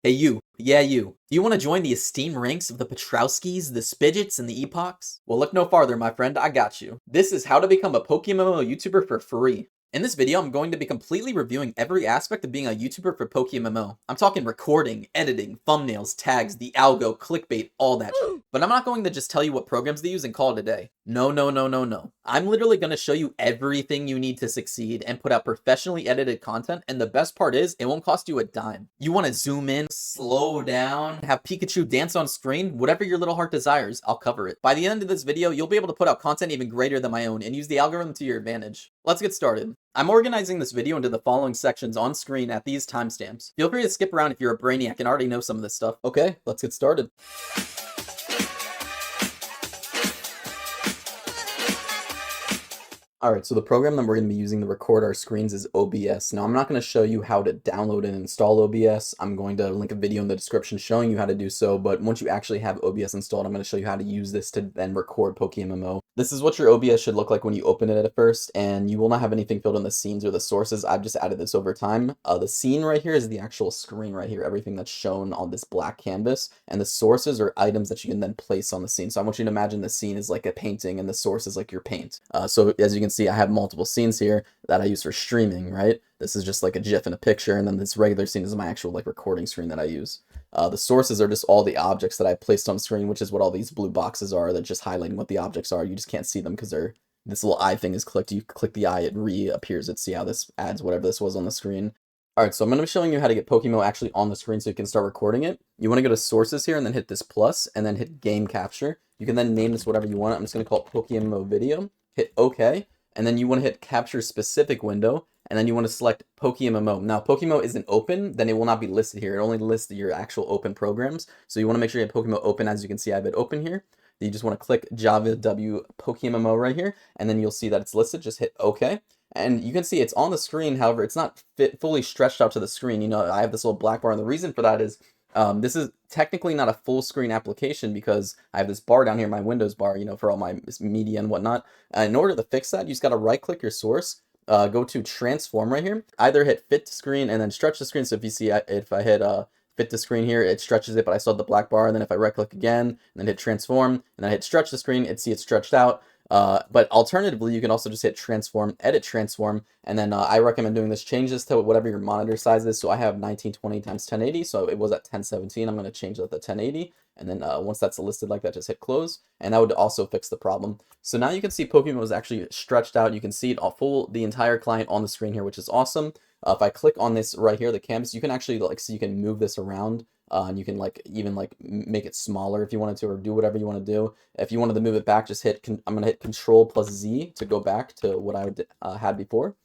Hey you, yeah you. Do you want to join the esteemed ranks of the Petrowskis, the Spidgets, and the Epochs? Well, look no farther, my friend, I got you. This is how to become a PokeMMO YouTuber for free. In this video, I'm going to be completely reviewing every aspect of being a YouTuber for PokeMMO. I'm talking recording, editing, thumbnails, tags, the algo, clickbait, all that shit. But I'm not going to just tell you what programs to use and call it a day. No, no, no, no, no. I'm literally going to show you everything you need to succeed and put out professionally edited content, and the best part is, it won't cost you a dime. You want to zoom in, slow down, have Pikachu dance on screen, whatever your little heart desires, I'll cover it. By the end of this video, you'll be able to put out content even greater than my own and use the algorithm to your advantage. Let's get started. I'm organizing this video into the following sections on screen at these timestamps. Feel free to skip around if you're a brainiac and already know some of this stuff. Okay, let's get started. Alright, so the program that we're going to be using to record our screens is OBS. Now, I'm not going to show you how to download and install OBS. I'm going to link a video in the description showing you how to do so, but once you actually have OBS installed, I'm going to show you how to use this to then record PokeMMO. This is what your OBS should look like when you open it at first, and you will not have anything filled in the scenes or the sources. I've just added this over time. The scene right here is the actual screen right here, everything that's shown on this black canvas, and the sources are items that you can then place on the scene. So I want you to imagine the scene is like a painting and the source is like your paint. So as you can see, I have multiple scenes here that I use for streaming, right? This is just like a GIF and a picture, and then this regular scene is my actual like recording screen that I use. The sources are just all the objects that I placed on screen, which is what all these blue boxes are. They're just highlighting what the objects are. You just can't see them because this little eye thing is clicked. You click the eye, it reappears. See how this adds whatever this was on the screen. Alright, so I'm going to be showing you how to get PokeMMO actually on the screen so you can start recording it. You want to go to sources here and then hit this plus and then hit game capture. You can then name this whatever you want. I'm just going to call it PokeMMO video. Hit OK. And then you want to hit capture specific window, and then you want to select PokeMMO. Now, PokeMMO isn't open, then it will not be listed here. It only lists your actual open programs. So you want to make sure you have PokeMMO open. As you can see, I have it open here. You just want to click Java W PokeMMO right here, and then you'll see that it's listed. Just hit OK. And you can see it's on the screen. However, it's not fully stretched out to the screen. You know, I have this little black bar, and the reason for that is this is technically not a full screen application because I have this bar down here, my Windows bar, you know, for all my media and whatnot. In order to fix that, you just got to right click your source, go to transform right here, either hit fit to screen and then stretch the screen. So if you see, if I hit fit to screen here, it stretches it, but I still have the black bar. And then if I right click again and then hit transform and then hit stretch the screen, it's stretched out. But alternatively, you can also just hit transform, edit transform, and then I recommend doing this. Change this to whatever your monitor size is. So I have 1920 times 1080, so it was at 1017. I'm going to change that to 1080, and then once that's listed like that, just hit close, and that would also fix the problem. So now you can see PokeMMO is actually stretched out. You can see it the entire client on the screen here, which is awesome. If I click on this right here, the canvas, you can actually see you can move this around. And you can even make it smaller if you wanted to, or do whatever you want to do. If you wanted to move it back, just I'm going to hit Control plus Z to go back to what I had before.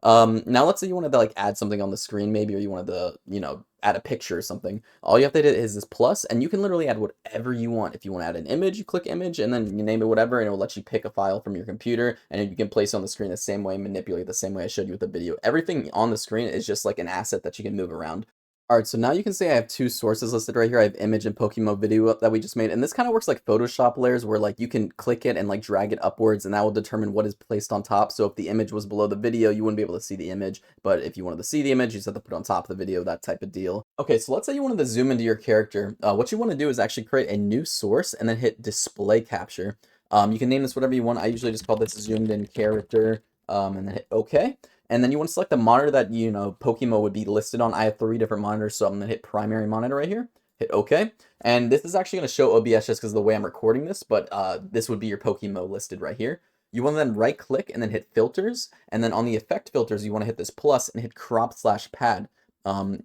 Now let's say you wanted to add something on the screen maybe, or you wanted to, you know, add a picture or something. All you have to hit is this plus, and you can literally add whatever you want. If you want to add an image, you click image, and then you name it whatever, and it will let you pick a file from your computer, and you can place it on the screen the same way, manipulate the same way I showed you with the video. Everything on the screen is just like an asset that you can move around. Alright, so now you can see I have two sources listed right here. I have image and PokeMMO video that we just made, and this kind of works like Photoshop layers where you can click it and drag it upwards, and that will determine what is placed on top. So if the image was below the video, you wouldn't be able to see the image, but if you wanted to see the image, you just have to put it on top of the video, that type of deal. Okay, so let's say you wanted to zoom into your character. What you want to do is actually create a new source and then hit display capture. You can name this whatever you want. I usually just call this zoomed in character, and then hit OK. And then you want to select the monitor that, you know, PokeMMO would be listed on. I have 3 different monitors, so I'm going to hit primary monitor right here. Hit OK. And this is actually going to show OBS just because of the way I'm recording this, but this would be your PokeMMO listed right here. You want to then right click and then hit filters. And then on the effect filters, you want to hit this plus and hit crop/pad.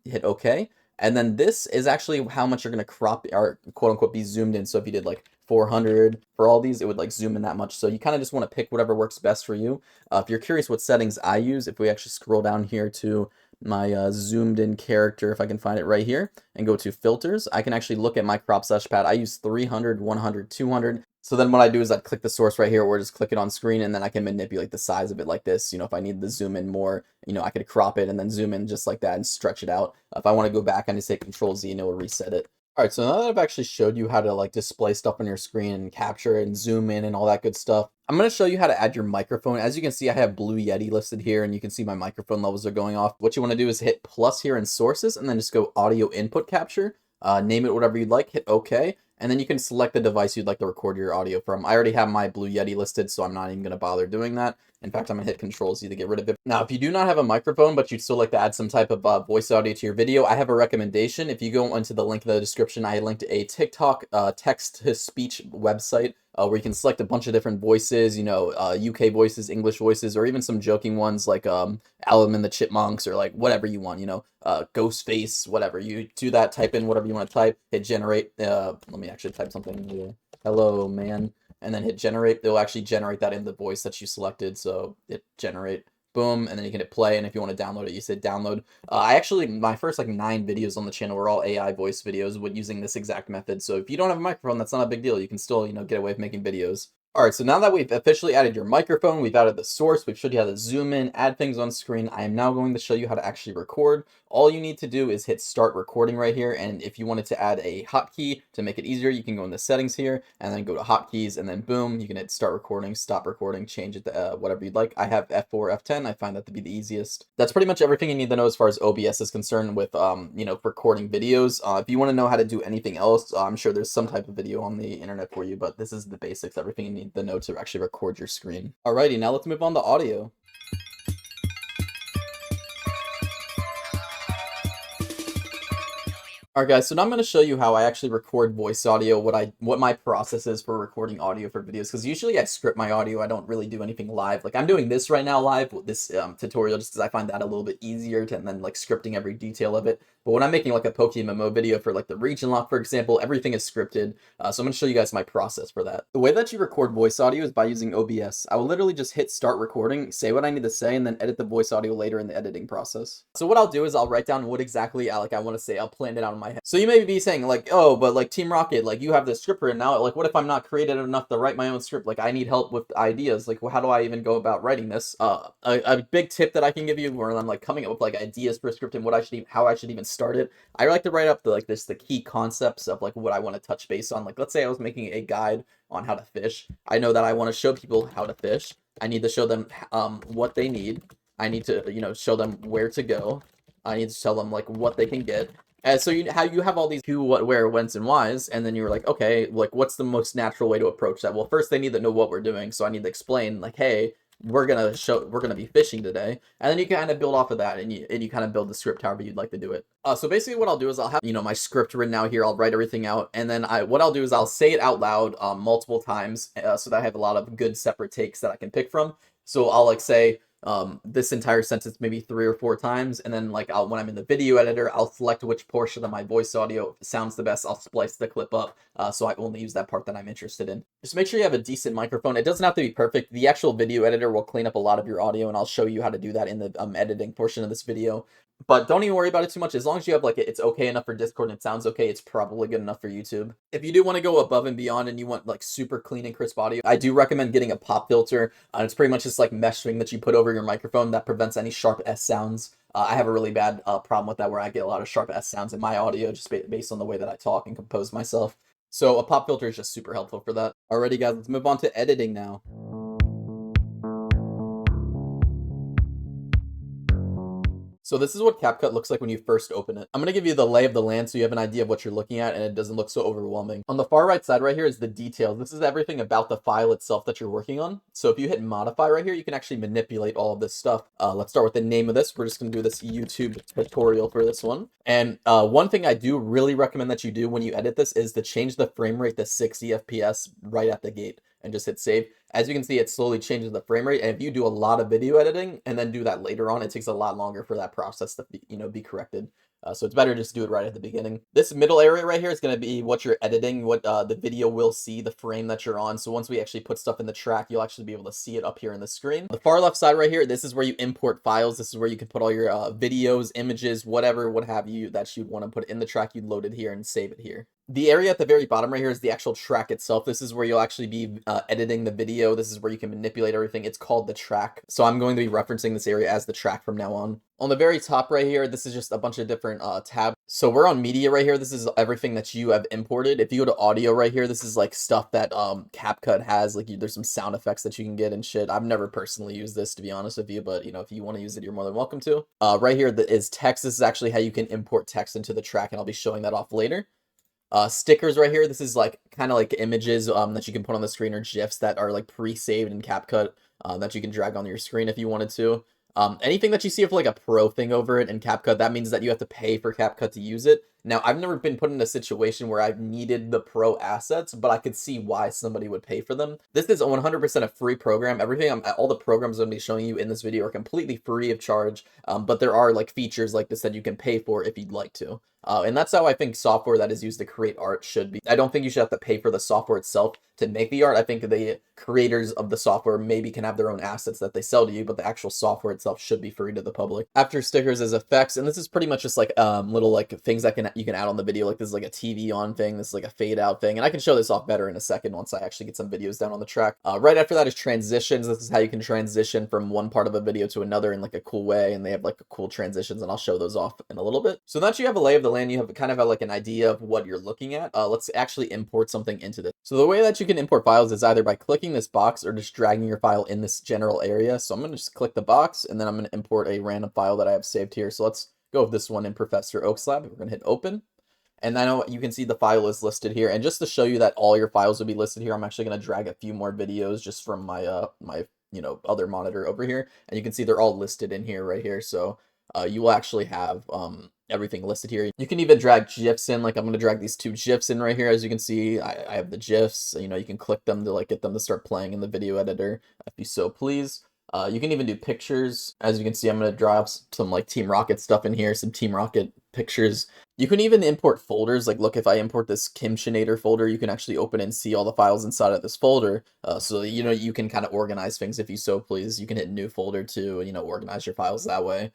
Hit OK. And then this is actually how much you're going to crop or quote unquote be zoomed in. So if you did 400 for all these, it would zoom in that much. So you kind of just want to pick whatever works best for you. If you're curious what settings I use, if we actually scroll down here to my zoomed in character, if I can find it right here, and go to filters, I can actually look at my crop/pad. I use 300, 100, 200. So then what I do is I click the source right here, or just click it on screen, and then I can manipulate the size of it like this. You know, if I need to zoom in more, you know, I could crop it and then zoom in just like that and stretch it out. If I want to go back, I just hit Control Z and it will reset it. Alright, so now that I've actually showed you how to like display stuff on your screen and capture it and zoom in and all that good stuff, I'm going to show you how to add your microphone. As you can see, I have Blue Yeti listed here and you can see my microphone levels are going off. What you want to do is hit plus here in sources and then just go audio input capture, name it whatever you'd like, hit OK, and then you can select the device you'd like to record your audio from. I already have my Blue Yeti listed, so I'm not even going to bother doing that. In fact, I'm going to hit Control Z to get rid of it. Now, if you do not have a microphone, but you'd still like to add some type of voice audio to your video, I have a recommendation. If you go into the link in the description, I linked a TikTok text-to-speech website where you can select a bunch of different voices, you know, UK voices, English voices, or even some joking ones like Alvin and the Chipmunks or like whatever you want, you know, Ghostface, whatever. You do that, type in whatever you want to type, hit generate. Let me actually type something here. Hello, man. And then hit generate. It'll actually generate that in the voice that you selected. So hit generate, boom, and then you can hit play. And if you want to download it, you say download. I actually, my first like 9 videos on the channel were all AI voice videos with using this exact method. So if you don't have a microphone, that's not a big deal. You can still, you know, get away with making videos. All right, so now that we've officially added your microphone, we've added the source, we've showed you how to zoom in, add things on screen, I am now going to show you how to actually record. All you need to do is hit start recording right here, and if you wanted to add a hotkey to make it easier, you can go in the settings here, and then go to hotkeys, and then boom, you can hit start recording, stop recording, change it to whatever you'd like. I have F4, F10, I find that to be the easiest. That's pretty much everything you need to know as far as OBS is concerned with, you know, recording videos. If you want to know how to do anything else, I'm sure there's some type of video on the internet for you, but this is the basics, everything you need to know to actually record your screen. Alrighty, now let's move on to audio. Alright guys, so now I'm going to show you how I actually record voice audio, what my process is for recording audio for videos, because usually I script my audio, I don't really do anything live. Like I'm doing this right now live with this tutorial just because I find that a little bit easier than like scripting every detail of it. But when I'm making like a PokeMMO video for like the region lock, for example, everything is scripted. So I'm going to show you guys my process for that. The way that you record voice audio is by using OBS. I will literally just hit start recording, say what I need to say, and then edit the voice audio later in the editing process. So what I'll do is I'll write down what exactly I want to say. I'll plan it out in my head. So you may be saying like, oh, but like Team Rocket, like you have this script written now. Like what if I'm not creative enough to write my own script? Like I need help with ideas. Like well, how do I even go about writing this? A big tip that I can give you where I'm like coming up with like ideas for a script and how I should even start it. I like to write up the key concepts of like what I want to touch base on. Like let's say I was making a guide on how to fish. I know that I want to show people how to fish. I need to show them what they need. I need to, you know, show them where to go. I need to tell them like what they can get. And so you have all these who, what, where, whence, and whys, and then you're like, okay, like what's the most natural way to approach that? Well, first they need to know what we're doing, so I need to explain like, hey, we're gonna be fishing today, and then you kind of build off of that, and you kind of build the script however you'd like to do it. So basically, what I'll do is I'll have, you know, my script written out here. I'll write everything out, and then what I'll do is I'll say it out loud multiple times, so that I have a lot of good separate takes that I can pick from. So I'll like say this entire sentence maybe 3 or 4 times, and then like when I'm in the video editor, I'll select which portion of my voice audio sounds the best. I'll splice the clip up so I only use that part that I'm interested in. Just make sure you have a decent microphone. It doesn't have to be perfect. The actual video editor will clean up a lot of your audio, and I'll show you how to do that in the editing portion of this video. But don't even worry about it too much. As long as you have like it's okay enough for Discord and it sounds okay, it's probably good enough for YouTube. If you do want to go above and beyond and you want like super clean and crisp audio, I do recommend getting a pop filter. It's pretty much just like mesh string that you put over your microphone that prevents any sharp S sounds. I have a really bad problem with that where I get a lot of sharp S sounds in my audio just based on the way that I talk and compose myself. So a pop filter is just super helpful for that. Alrighty guys, let's move on to editing now. So this is what CapCut looks like when you first open it. I'm going to give you the lay of the land so you have an idea of what you're looking at and it doesn't look so overwhelming. On the far right side right here is the details. This is everything about the file itself that you're working on. So if you hit modify right here, you can actually manipulate all of this stuff. Let's start with the name of this. We're just going to do this YouTube tutorial for this one. And one thing I do really recommend that you do when you edit this is to change the frame rate to 60 FPS right at the gate and just hit save. As you can see, it slowly changes the frame rate. And if you do a lot of video editing and then do that later on, it takes a lot longer for that process to be corrected. So it's better just do it right at the beginning. This middle area right here is going to be what you're editing, what the video will see, the frame that you're on. So once we actually put stuff in the track, you'll actually be able to see it up here in the screen. The far left side right here, this is where you import files. This is where you can put all your videos, images, whatever, what have you, that you'd want to put in the track. You'd load it here and save it here. The area at the very bottom right here is the actual track itself. This is where you'll actually be editing the video. This is where you can manipulate everything. It's called the track. So I'm going to be referencing this area as the track from now on. On the very top right here, this is just a bunch of different tabs. So we're on media right here. This is everything that you have imported. If you go to audio right here, this is like stuff that CapCut has. Like there's some sound effects that you can get and shit. I've never personally used this, to be honest with you, but you know, if you want to use it, you're more than welcome to. Right here that is text. This is actually how you can import text into the track, and I'll be showing that off later. Stickers right here. This is like kind of like images that you can put on the screen, or GIFs that are like pre-saved in CapCut that you can drag on your screen if you wanted to. Anything that you see with like a pro thing over it in CapCut, that means that you have to pay for CapCut to use it. Now, I've never been put in a situation where I've needed the pro assets, but I could see why somebody would pay for them. This is 100% a free program. All the programs I'm going to be showing you in this video are completely free of charge, but there are like features like this that you can pay for if you'd like to. And that's how I think software that is used to create art should be. I don't think you should have to pay for the software itself to make the art. I think the creators of the software maybe can have their own assets that they sell to you, but the actual software itself should be free to the public. After stickers is effects, and this is pretty much just like little like things that you can add on the video. Like this is like a TV on thing, this is like a fade out thing, and I can show this off better in a second once I actually get some videos down on the track. Right after that is transitions. This is how you can transition from one part of a video to another in like a cool way, and they have like cool transitions, and I'll show those off in a little bit. So now that you have a lay of the land, you have kind of like an idea of what you're looking at. Let's actually import something into this. So the way that you can import files is either by clicking this box or just dragging your file in this general area. So I'm going to just click the box, and then I'm going to import a random file that I have saved here. So let's go with this one in Professor Oak's lab. We're going to hit open. And I know you can see the file is listed here. And just to show you that all your files will be listed here, I'm actually going to drag a few more videos just from my my other monitor over here, and you can see they're all listed in here right here. So you will actually have everything listed here. You can even drag GIFs in. Like I'm going to drag these 2 GIFs in right here. As you can see, I have the GIFs. You can click them to like get them to start playing in the video editor if you so please. You can even do pictures. As you can see, I'm going to drop some like Team Rocket stuff in here, some Team Rocket pictures. You can even import folders. Like look, if I import this Kimchinator folder, you can actually open and see all the files inside of this folder. So you can kind of organize things if you so please. You can hit new folder to organize your files that way.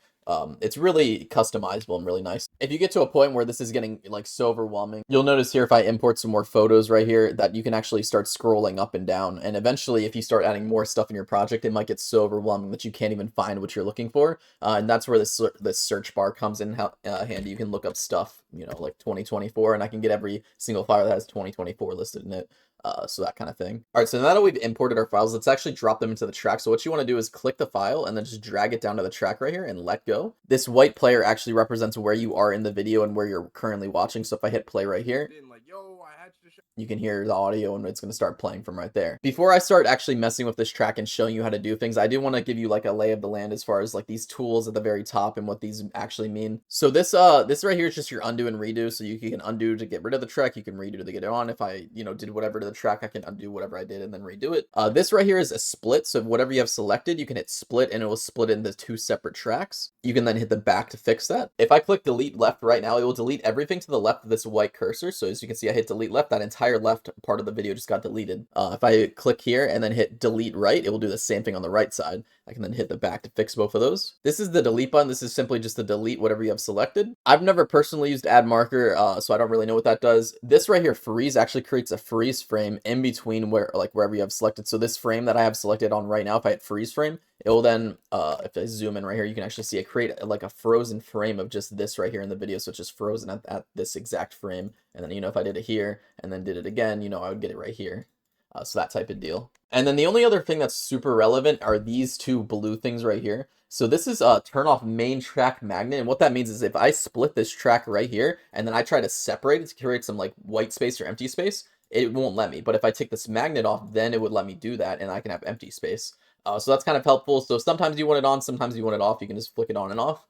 It's really customizable and really nice. If you get to a point where this is getting like so overwhelming, you'll notice here if I import some more photos right here that you can actually start scrolling up and down. And eventually if you start adding more stuff in your project, it might get so overwhelming that you can't even find what you're looking for. And that's where this search bar comes in handy. You can look up stuff, like 2024, and I can get every single file that has 2024 listed in it. So that kind of thing. All right, so now that we've imported our files, let's actually drop them into the track. So what you want to do is click the file and then just drag it down to the track right here and let go. This white player actually represents where you are in the video and where you're currently watching. So if I hit play right here, you can hear the audio and it's going to start playing from right there. Before I start actually messing with this track and showing you how to do things, I do want to give you like a lay of the land as far as like these tools at the very top and what these actually mean. So this right here is just your undo and redo. So you can undo to get rid of the track, you can redo to get it on. If I did whatever to the track, I can undo whatever I did and then redo it. This right here is a split. So whatever you have selected, you can hit split and it will split into 2 separate tracks. You can then hit the back to fix that. If I click delete left right now, it will delete everything to the left of this white cursor. So as you can see, I hit delete left, that entire left part of the video just got deleted. If I click here and then hit delete right, it will do the same thing on the right side. I can then hit the back to fix both of those. This is the delete button. This is simply just to delete whatever you have selected. I've never personally used add marker, so I don't really know what that does. This right here, freeze, actually creates a freeze frame in between wherever you have selected. So this frame that I have selected on right now, if I hit freeze frame, it will then, if I zoom in right here, you can actually see it create like a frozen frame of just this right here in the video. So it's just frozen at this exact frame. And then, if I did it here and then did it again, I would get it right here. So that type of deal. And then the only other thing that's super relevant are these 2 blue things right here. So this is turn off main track magnet. And what that means is if I split this track right here and then I try to separate it to create some like white space or empty space, it won't let me. But if I take this magnet off, then it would let me do that and I can have empty space. So that's kind of helpful. So sometimes you want it on, sometimes you want it off. You can just flick it on and off.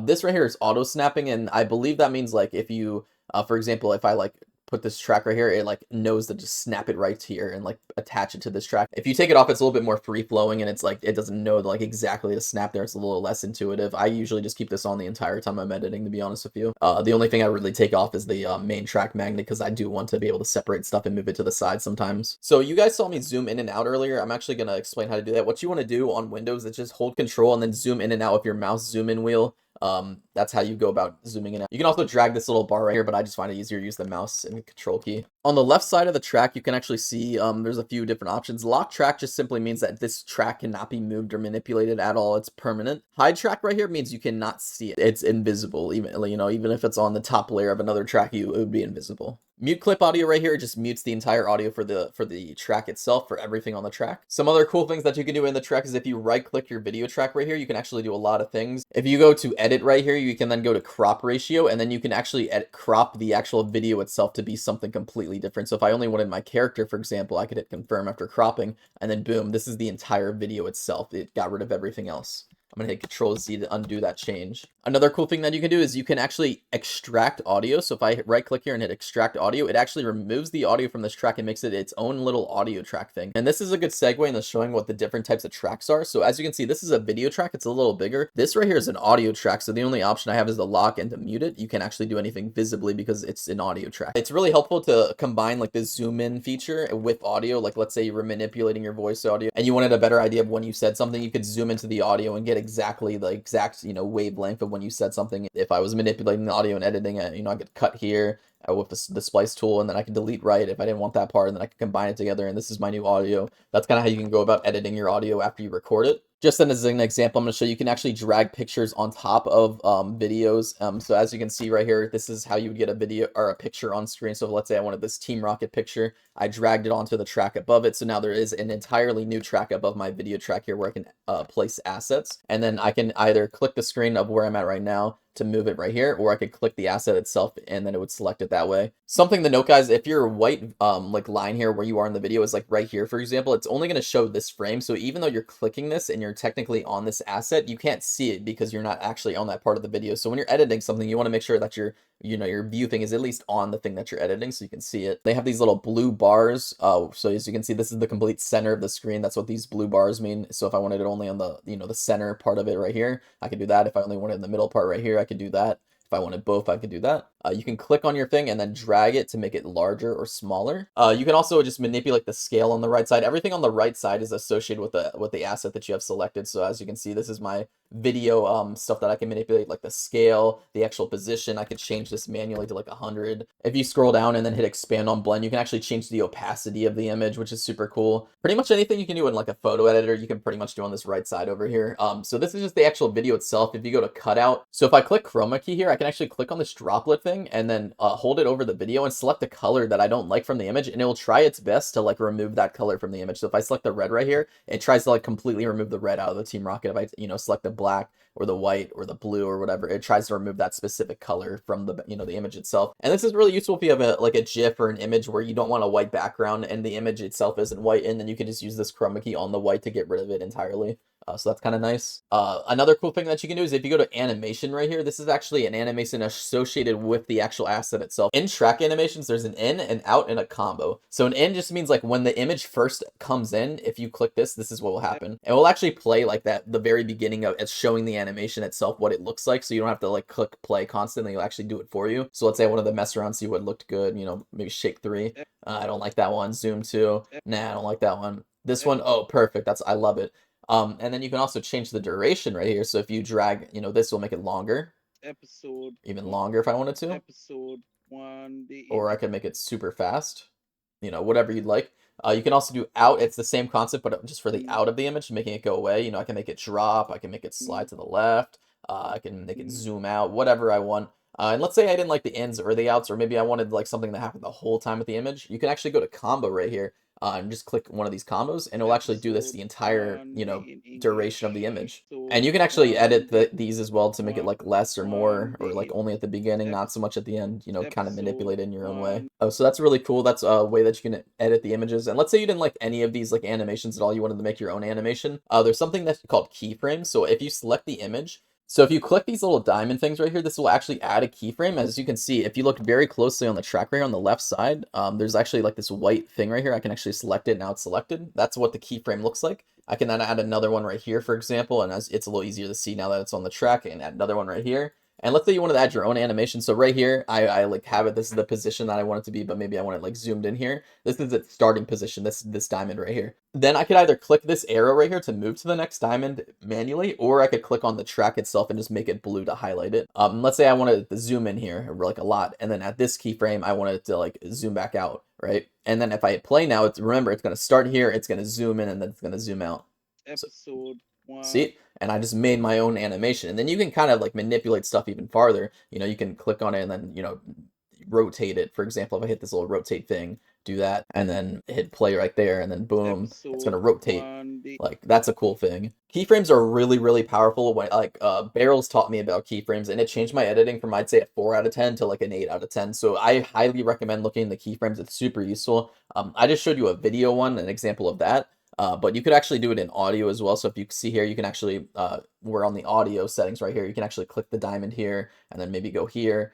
This right here is auto snapping. And I believe that means like if you, for example, if I like put this track right here, it like knows to just snap it right here and like attach it to this track. If you take it off, it's a little bit more free flowing and it's like it doesn't know like exactly to snap there. It's a little less intuitive. I usually just keep this on the entire time I'm editing, to be honest with you. The only thing I really take off is the main track magnet because I do want to be able to separate stuff and move it to the side sometimes. So you guys saw me zoom in and out earlier. I'm actually going to explain how to do that. What you want to do on Windows is just hold control and then zoom in and out with your mouse zoom in wheel. That's how you go about zooming in. You can also drag this little bar right here, but I just find it easier to use the mouse and the control key. On the left side of the track, you can actually see there's a few different options. Lock track just simply means that this track cannot be moved or manipulated at all. It's permanent. Hide track right here means you cannot see it. It's invisible. Even if it's on the top layer of another track, it would be invisible. Mute clip audio right here just mutes the entire audio for the track itself, for everything on the track. Some other cool things that you can do in the track is if you right click your video track right here, you can actually do a lot of things. If you go to edit right here, you can then go to crop ratio, and then you can actually crop the actual video itself to be something completely different. So if I only wanted my character, for example, I could hit confirm after cropping, and then boom, this is the entire video itself. It got rid of everything else. I'm going to hit Control Z to undo that change. Another cool thing that you can do is you can actually extract audio. So if I right click here and hit extract audio, it actually removes the audio from this track and makes it its own little audio track thing. And this is a good segue into showing what the different types of tracks are. So as you can see, this is a video track. It's a little bigger. This right here is an audio track. So the only option I have is to lock and to mute it. You can't actually do anything visibly because it's an audio track. It's really helpful to combine like this zoom in feature with audio. Like let's say you were manipulating your voice audio and you wanted a better idea of when you said something, you could zoom into the audio and get exactly the exact, wavelength of when you said something. If I was manipulating the audio and editing it, I could cut here with the splice tool, and then I can delete right if I didn't want that part, and then I can combine it together, and this is my new audio. That's kind of how you can go about editing your audio after you record it. Just then as an example, I'm going to show you can actually drag pictures on top of videos. So as you can see right here, this is how you would get a video or a picture on screen. So let's say I wanted this Team Rocket picture. I dragged it onto the track above it. So now there is an entirely new track above my video track here where I can place assets. And then I can either click the screen of where I'm at right now to move it right here, or I could click the asset itself and then it would select it that way. Something to note, guys, if your white like line here where you are in the video is like right here, for example, it's only going to show this frame. So even though you're clicking this and you're technically on this asset, you can't see it because you're not actually on that part of the video. So when you're editing something, you want to make sure that your view thing is at least on the thing that you're editing so you can see it. They have these little blue bars. So as you can see, this is the complete center of the screen. That's what these blue bars mean. So if I wanted it only on the, the center part of it right here, I could do that. If I only wanted the middle part right here, I could do that. If I wanted both, I could do that. You can click on your thing and then drag it to make it larger or smaller. You can also just manipulate the scale on the right side. Everything on the right side is associated with the asset that you have selected. So as you can see, this is my video stuff that I can manipulate, like the scale, the actual position. I could change this manually to like 100. If you scroll down and then hit expand on blend, you can actually change the opacity of the image, which is super cool. Pretty much anything you can do in like a photo editor, you can pretty much do on this right side over here. So this is just the actual video itself. If you go to cutout, so if I click chroma key here, I can actually click on this droplet thing and then hold it over the video and select the color that I don't like from the image, and it will try its best to like remove that color from the image. So if I select the red right here, it tries to like completely remove the red out of the Team Rocket. If I select the black or the white or the blue or whatever, it tries to remove that specific color from the the image itself. And this is really useful if you have a GIF or an image where you don't want a white background and the image itself isn't white, and then you can just use this chroma key on the white to get rid of it entirely. So that's kind of nice. Another cool thing that you can do is if you go to animation right here, this is actually an animation associated with the actual asset itself. In track animations, there's an in, an out, and a combo. So an in just means like when the image first comes in, if you click this is what will happen. It will actually play like that, the very beginning of it's showing the animation itself, what it looks like. So you don't have to like click play constantly, it'll actually do it for you. So let's say I wanted to mess around, see what looked good, maybe shake 3. I don't like that one. Zoom 2. Nah, I don't like that one. This one, oh, perfect. I love it. And then you can also change the duration right here. So if you drag, this will make it longer. Even longer if I wanted to. Or I can make it super fast. Whatever you'd like. You can also do out. It's the same concept, but just for the out of the image, making it go away. I can make it drop. I can make it slide to the left. I can make it zoom out, whatever I want. And let's say I didn't like the ins or the outs, or maybe I wanted like something that happened the whole time with the image. You can actually go to combo right here. And just click one of these combos, and it'll actually do this the entire, duration of the image. And you can actually edit these as well to make it like less or more, or like only at the beginning, not so much at the end, kind of manipulate it in your own way. Oh, so that's really cool. That's a way that you can edit the images. And let's say you didn't like any of these like animations at all, you wanted to make your own animation. There's something that's called keyframes. So if you select the image, so if you click these little diamond things right here, this will actually add a keyframe. As you can see, if you look very closely on the track right here on the left side, there's actually like this white thing right here. I can actually select it. Now it's selected. That's what the keyframe looks like. I can then add another one right here, for example, and it's a little easier to see now that it's on the track. I can add another one right here. And let's say you wanted to add your own animation. So right here, I like have it. This is the position that I want it to be, but maybe I want it like zoomed in here. This is its starting position, this diamond right here. Then I could either click this arrow right here to move to the next diamond manually, or I could click on the track itself and just make it blue to highlight it. Let's say I wanted to zoom in here like a lot, and then at this keyframe, I wanted to like zoom back out, right? And then if I hit play now, remember, it's going to start here, it's going to zoom in, and then it's going to zoom out. So, Episode 1. see? And I just made my own animation. And then you can kind of like manipulate stuff even farther. You know, you can click on it and then, you know, rotate it. For example, if I hit this little rotate thing, do that, and then hit play right there, and then boom, it's gonna rotate. Like, that's a cool thing. Keyframes are really, really powerful. When like Barrels taught me about keyframes, and it changed my editing from, I'd say, a 4 out of 10 to like an 8 out of 10. So I highly recommend looking at the keyframes. It's super useful. I just showed you a video one, an example of that. But you could actually do it in audio as well. So if you see here, you can actually, we're on the audio settings right here. You can actually click the diamond here, and then maybe go here,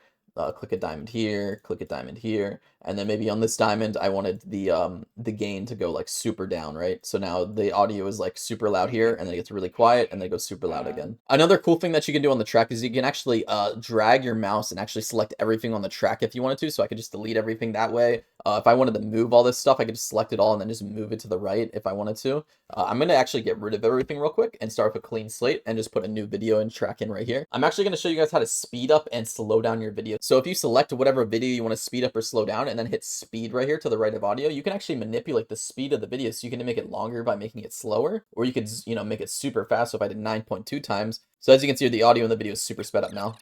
click a diamond here, click a diamond here, and then maybe on this diamond, I wanted the gain to go like super down, right? So now the audio is like super loud here, and then it gets really quiet, and then it goes super loud again. Another cool thing that you can do on the track is you can actually drag your mouse and actually select everything on the track if you wanted to. So I could just delete everything that way. If I wanted to move all this stuff, I could just select it all and then just move it to the right if I wanted to. I'm going to actually get rid of everything real quick and start with a clean slate and just put a new video and track in right here. I'm actually going to show you guys how to speed up and slow down your video. So if you select whatever video you want to speed up or slow down and then hit speed right here to the right of audio, you can actually manipulate the speed of the video. So you can make it longer by making it slower, or you could, you know, make it super fast. So if I did 9.2 times, so as you can see, the audio in the video is super sped up now.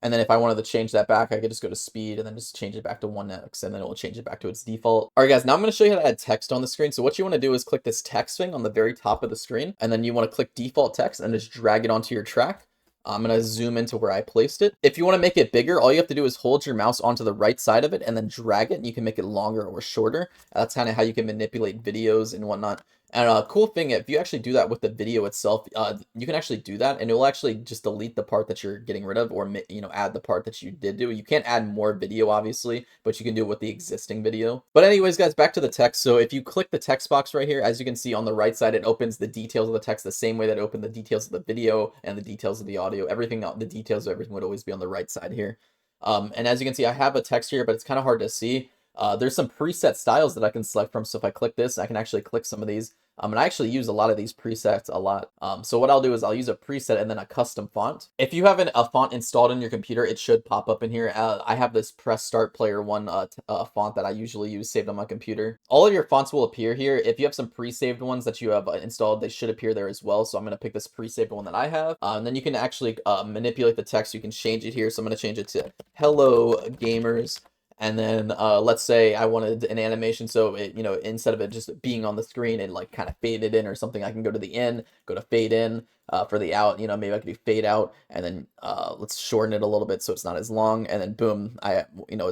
And then if I wanted to change that back, I could just go to speed and then just change it back to 1x, and then it will change it back to its default. All right, guys, now I'm going to show you how to add text on the screen. So what you want to do is click this text thing on the very top of the screen, and then you want to click default text and just drag it onto your track. I'm going to zoom into where I placed it. If you want to make it bigger, all you have to do is hold your mouse onto the right side of it and then drag it, and you can make it longer or shorter. That's kind of how you can manipulate videos and whatnot. And a cool thing, if you actually do that with the video itself, you can actually do that, and it will actually just delete the part that you're getting rid of, or, you know, add the part that you did do. You can't add more video, obviously, but you can do it with the existing video. But anyways, guys, back to the text. So if you click the text box right here, as you can see on the right side, it opens the details of the text the same way that it opened the details of the video and the details of the audio. Everything, the details of everything would always be on the right side here. And as you can see, I have a text here, but it's kind of hard to see. There's some preset styles that I can select from. So if I click this, I can actually click some of these. And I actually use a lot of these presets a lot. So what I'll do is I'll use a preset and then a custom font. If you have a font installed in your computer, it should pop up in here. I have this Press Start Player 1 font that I usually use saved on my computer. All of your fonts will appear here. If you have some pre-saved ones that you have installed, they should appear there as well. So I'm going to pick this pre-saved one that I have. And then you can actually manipulate the text. You can change it here. So I'm going to change it to Hello Gamers. And then let's say I wanted an animation, so it, you know, instead of it just being on the screen, it like kind of faded in or something. I can go to the in, go to fade in. For the out, you know, maybe I could do fade out, and then let's shorten it a little bit so it's not as long, and then boom, I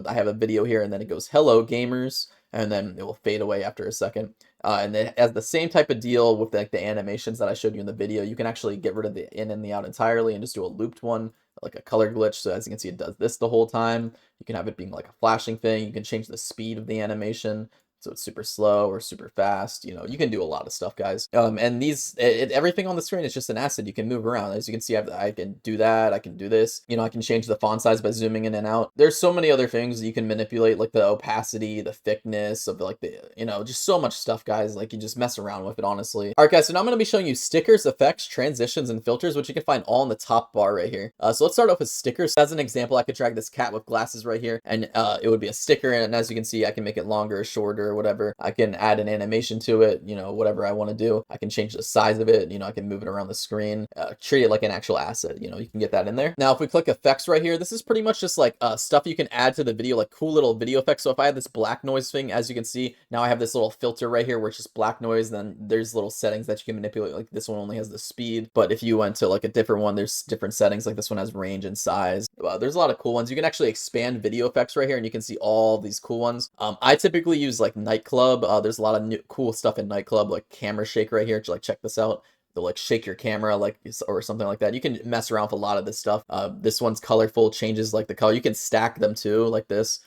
have a video here, and then it goes hello gamers, and then it will fade away after a second. And it has the same type of deal with like the animations that I showed you in the video. You can actually get rid of the in and the out entirely and just do a looped one, like a color glitch. So as you can see, it does this the whole time. You can have it being like a flashing thing. You can change the speed of the animation, so it's super slow or super fast. You know, you can do a lot of stuff, guys. And these, everything on the screen is just an asset. You can move around. As you can see, I can do that. I can do this. You know, I can change the font size by zooming in and out. There's so many other things you can manipulate, like the opacity, the thickness of like the, you know, just so much stuff, guys. Like you just mess around with it, honestly. All right, guys. So now I'm going to be showing you stickers, effects, transitions, and filters, which you can find all in the top bar right here. So let's start off with stickers. As an example, I could drag this cat with glasses right here, and it would be a sticker. And as you can see, I can make it longer or shorter, whatever. I can add an animation to it, you know, whatever I want to do. I can change the size of it, you know, I can move it around the screen, treat it like an actual asset, you know, you can get that in there. Now, if we click effects right here, this is pretty much just like stuff you can add to the video, like cool little video effects. So if I had this black noise thing, as you can see, now I have this little filter right here where it's just black noise. Then there's little settings that you can manipulate. Like this one only has the speed, but if you went to like a different one, there's different settings. Like this one has range and size. There's a lot of cool ones. You can actually expand video effects right here, and you can see all these cool ones. I typically use like Nightclub. There's a lot of new cool stuff in Nightclub, like camera shake right here. Like check this out. They'll like shake your camera like, or something like that. You can mess around with a lot of this stuff. This one's colorful, changes like the color. You can stack them too, like this.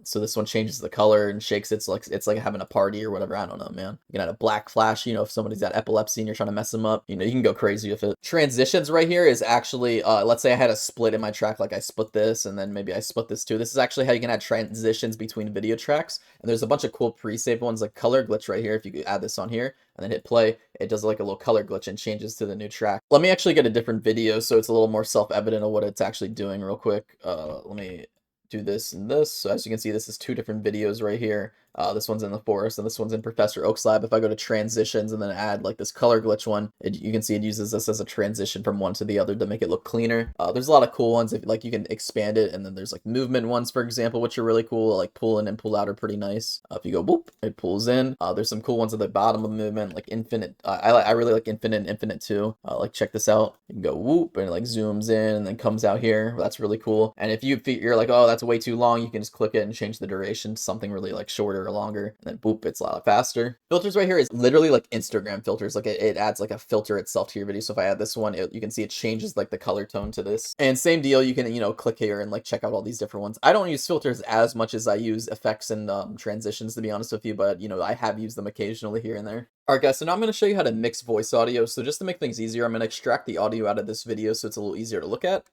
So this one changes the color and shakes it. It's like having a party or whatever. I don't know, man. You can add a black flash, you know, if somebody's got epilepsy and you're trying to mess them up, you know, you can go crazy with it. Transitions right here is actually, let's say I had a split in my track, like I split this and then maybe I split this too. This is actually how you can add transitions between video tracks. And there's a bunch of cool pre-saved ones like color glitch right here. If you could add this on here and then hit play, it does like a little color glitch and changes to the new track. Let me actually get a different video so it's a little more self-evident of what it's actually doing real quick. Let me do this and this. So as you can see, this is two different videos right here. This one's in the forest and this one's in Professor Oak's lab. If I go to transitions and then add like this color glitch one, you can see it uses this as a transition from one to the other to make it look cleaner. There's a lot of cool ones. If like you can expand it, and then there's like movement ones, for example, which are really cool. Like pull in and pull out are pretty nice. If you go whoop, it pulls in. There's some cool ones at the bottom of movement, like infinite. I really like infinite and infinite too. Like check this out. You can go whoop and it like zooms in and then comes out here. That's really cool. And if you're like, oh, that's way too long, you can just click it and change the duration to something really like shorter or longer, and then boop, it's a lot faster. Filters right here is literally like Instagram filters. Like it adds like a filter itself to your video. So if I add this one, you can see it changes like the color tone to this. And same deal, you can, you know, click here and like check out all these different ones. I don't use filters as much as I use effects and transitions, to be honest with you, but you know, I have used them occasionally here and there. Alright guys, so now I'm going to show you how to mix voice audio. So just to make things easier, I'm going to extract the audio out of this video so it's a little easier to look at.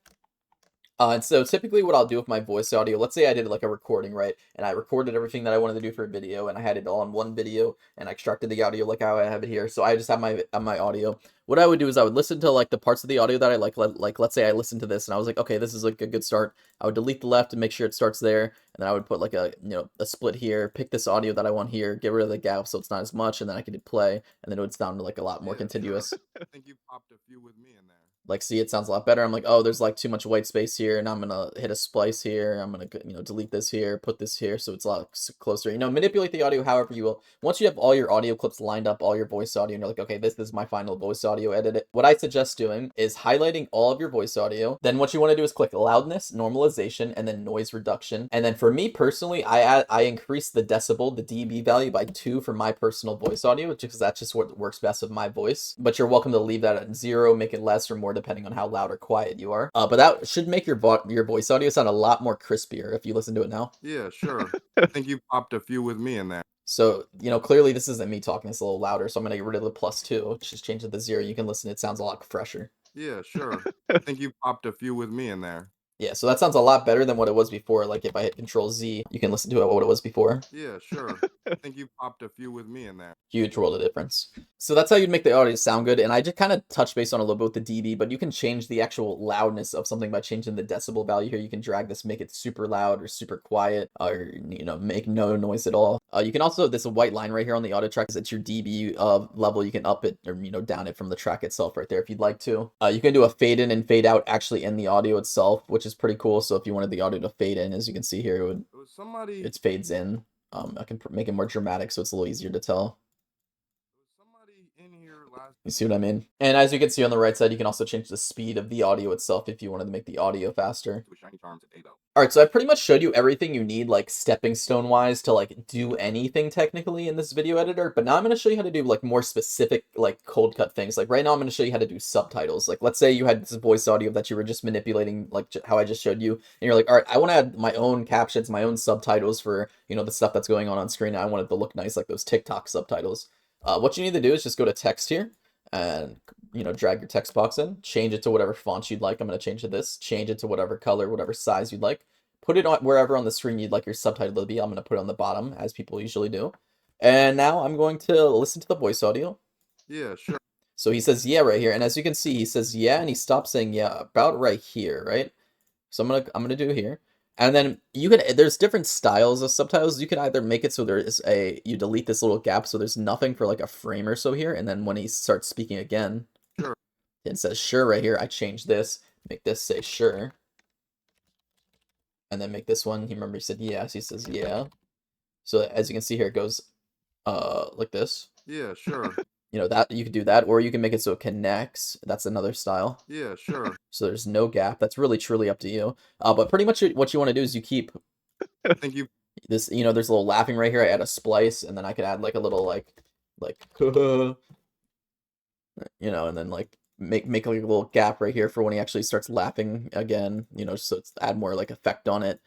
And so typically what I'll do with my voice audio, let's say I did like a recording, right? And I recorded everything that I wanted to do for a video and I had it all in one video and I extracted the audio like how I have it here. So I just have my audio. What I would do is I would listen to like the parts of the audio that I like let's say I listened to this and I was like, okay, this is like a good start. I would delete the left and make sure it starts there. And then I would put like a, you know, a split here, pick this audio that I want here, get rid of the gap so it's not as much, and then I could hit play and then it would sound like a lot more continuous. Sure. I think you popped a few with me in there. Like, see, it sounds a lot better. I'm like, oh, there's like too much white space here, and I'm gonna hit a splice here. I'm gonna, you know, delete this here, put this here, so it's a lot closer. You know, manipulate the audio however you will. Once you have all your audio clips lined up, all your voice audio, and you're like, okay, this is my final voice audio, edit it. What I suggest doing is highlighting all of your voice audio. Then what you want to do is click loudness, normalization, and then noise reduction. And then for me personally, I increase the decibel, the dB value by 2 for my personal voice audio, because that's just what works best with my voice. But you're welcome to leave that at 0, make it less or more depending on how loud or quiet you are. But that should make your voice audio sound a lot more crispier if you listen to it now. Yeah, sure. I think you popped a few with me in there. So, you know, clearly this isn't me talking, it's a little louder, so I'm gonna get rid of the +2, just change it to 0. You can listen, it sounds a lot fresher. Yeah, sure. I think you popped a few with me in there. Yeah, so that sounds a lot better than what it was before. Like if I hit Control Z, you can listen to it what it was before. Yeah, sure. I think you popped a few with me in there. Huge world of difference. So that's how you'd make the audio sound good. And I just kind of touched base on a little bit with the dB, but you can change the actual loudness of something by changing the decibel value here. You can drag this, make it super loud or super quiet, or, you know, make no noise at all. You can also, this white line right here on the audio track is it's your dB level. You can up it or, you know, down it from the track itself right there if you'd like to. You can do a fade in and fade out actually in the audio itself, which is pretty cool. So if you wanted the audio to fade in, as you can see here, it fades in. I can make it more dramatic so it's a little easier to tell. You see what I mean? And as you can see on the right side, you can also change the speed of the audio itself if you wanted to make the audio faster. Alright, so I pretty much showed you everything you need, like stepping stone wise, to like do anything technically in this video editor, but now I'm going to show you how to do like more specific, like cold cut things. Like right now I'm going to show you how to do subtitles. Like let's say you had this voice audio that you were just manipulating, like how I just showed you, and you're like, alright, I want to add my own captions, my own subtitles for, you know, the stuff that's going on screen. I want it to look nice like those TikTok subtitles. What you need to do is just go to text here and, you know, drag your text box in, change it to whatever font you'd like. I'm going to change it to this, change it to whatever color, whatever size you'd like. Put it on wherever on the screen you'd like your subtitle to be. I'm going to put it on the bottom, as people usually do. And now I'm going to listen to the voice audio. Yeah, sure. So he says yeah right here, and as you can see, he says yeah, and he stops saying yeah about right here, right? So I'm gonna do here. And then there's different styles of subtitles. You can either make it so you delete this little gap so there's nothing for like a frame or so here, and then when he starts speaking again, sure, it says sure right here. I change this, make this say sure. And then make this one, he said yes, he says yeah. So as you can see here, it goes like this. Yeah, sure. You know, that you could do that, or you can make it so it connects. That's another style. Yeah, sure. So there's no gap. That's really truly up to you. But pretty much what you want to do is you keep this, you know, there's a little laughing right here. I add a splice, and then I could add like a little like you know, and then like make like a little gap right here for when he actually starts laughing again, you know, so it's add more like effect on it.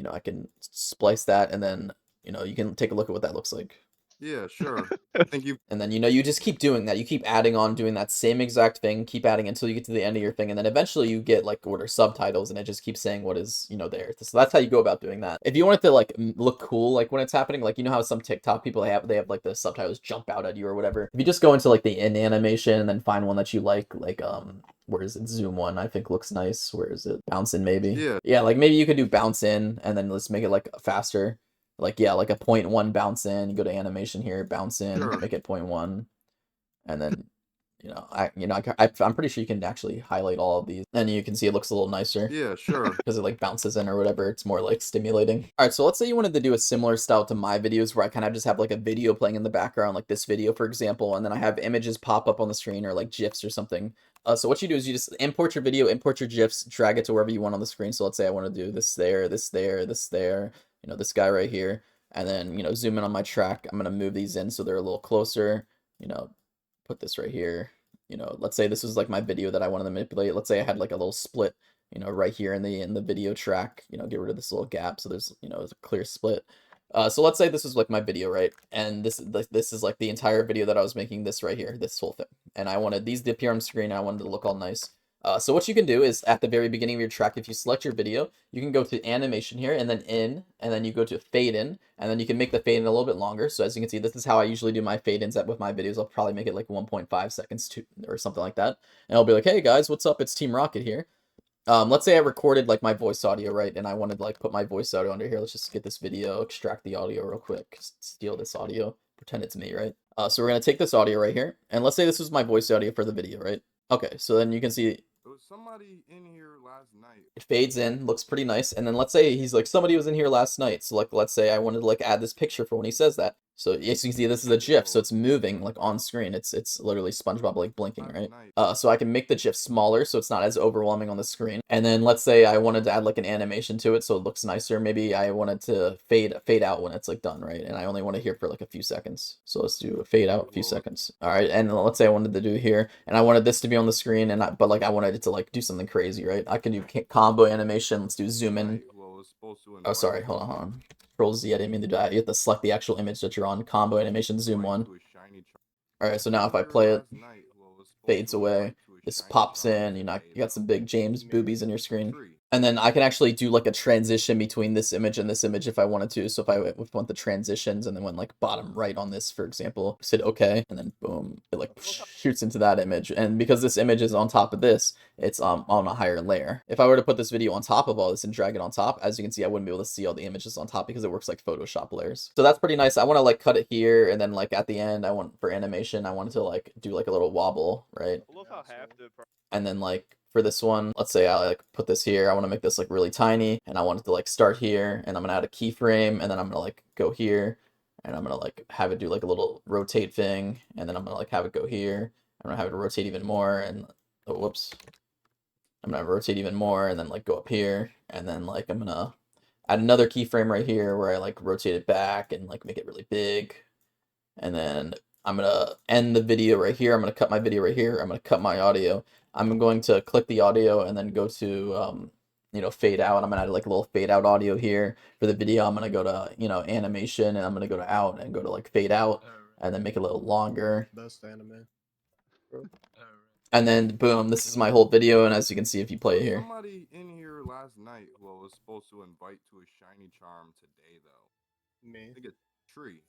I can splice that, and then, you can take a look at what that looks like. Yeah, sure. I think you And then, you just keep doing that. You keep adding on, doing that same exact thing, keep adding until you get to the end of your thing, and then eventually you get like order subtitles, and it just keeps saying what is, there. So that's how you go about doing that. If you want it to like look cool, like when it's happening, like how some TikTok people they have like the subtitles jump out at you or whatever. If you just go into like the in animation and then find one that you like where is it? Zoom one, I think looks nice. Where is it? Bounce in maybe. yeah, Yeah, like maybe you could do bounce in and then let's make it like faster. Like, yeah, like a 0.1 bounce in, you go to animation here, bounce in, sure. make it 0.1, and then, I'm pretty sure you can actually highlight all of these, and you can see it looks a little nicer Yeah, sure. because it like bounces in or whatever. It's more like stimulating. All right, so let's say you wanted to do a similar style to my videos where I kind of just have like a video playing in the background, like this video, for example, and then I have images pop up on the screen or like GIFs or something. So what you do is you just import your video, import your GIFs, drag it to wherever you want on the screen. So let's say I want to do this there, this there, this there, this guy right here, and then, zoom in on my track. I'm going to move these in so they're a little closer, you know, put this right here. Let's say this was like my video that I wanted to manipulate. Let's say I had like a little split, right here in the video track, get rid of this little gap so there's, a clear split. So let's say this was like my video, right? And this is like the entire video that I was making, this right here, this whole thing. And I wanted these to appear on screen, and I wanted to look all nice. So what you can do is at the very beginning of your track, if you select your video, you can go to animation here and then in, and then you go to fade in, and then you can make the fade in a little bit longer. So as you can see, this is how I usually do my fade ins with my videos. I'll probably make it like 1.5 seconds to, or something like that. And I'll be like, hey guys, what's up? It's Team Rocket here. Let's say I recorded like my voice audio, right? And I wanted to like put my voice audio under here. Let's just get this video, extract the audio real quick, steal this audio, pretend it's me, right? So we're gonna take this audio right here, and let's say this was my voice audio for the video, right? Okay, so then you can see There was somebody in here last night. it fades in, looks pretty nice. And then let's say he's like, somebody was in here last night. So like, let's say I wanted to like add this picture for when he says that. So yes, you can see this is a GIF, so it's moving like on screen. It's literally SpongeBob like blinking, right? So I can make the GIF smaller so it's not as overwhelming on the screen. And then let's say I wanted to add like an animation to it so it looks nicer. Maybe I wanted to fade out when it's like done, right? And I only want to hear for like a few seconds. So let's do a fade out, a few seconds. All right, and let's say I wanted to do here, and I wanted this to be on the screen, but like I wanted it to like do something crazy, right? I can do combo animation. Let's do zoom in. Oh, sorry, hold on. Control Z, I didn't mean to do that. You have to select the actual image that you're on. Combo animation, zoom one. Alright, so now if I play it, fades away, this pops in, you got some big James boobies in your screen. And then I can actually do like a transition between this image and this image if I wanted to. So if I want the transitions and then went like bottom right on this, for example, just hit OK, and then boom, it like shoots into that image. And because this image is on top of this, it's on a higher layer. If I were to put this video on top of all this and drag it on top, as you can see, I wouldn't be able to see all the images on top because it works like Photoshop layers. So that's pretty nice. I want to like cut it here, and then like at the end, for animation, I wanted to like do like a little wobble, right? And then like for this one, let's say I like put this here. I want to make this like really tiny, and I want it to like start here, and I'm gonna add a keyframe, and then I'm gonna like go here, and I'm gonna like have it do like a little rotate thing, and then I'm gonna like have it go here. I'm gonna have it rotate even more, and oh, whoops. I'm gonna rotate even more, and then like go up here, and then like I'm gonna add another keyframe right here where I like rotate it back and like make it really big. And then I'm gonna end the video right here. I'm gonna cut my video right here. I'm gonna cut my audio. I'm going to click the audio and then go to fade out. I'm gonna add like a little fade out audio here for the video. I'm gonna go to animation, and I'm gonna go to out and go to like fade out, and then make it a little longer. Best anime. And then boom, this is my whole video. And as you can see, if you play it here, Somebody in here last night who I was supposed to invite to a shiny charm today, though. Me. I think it's Tree.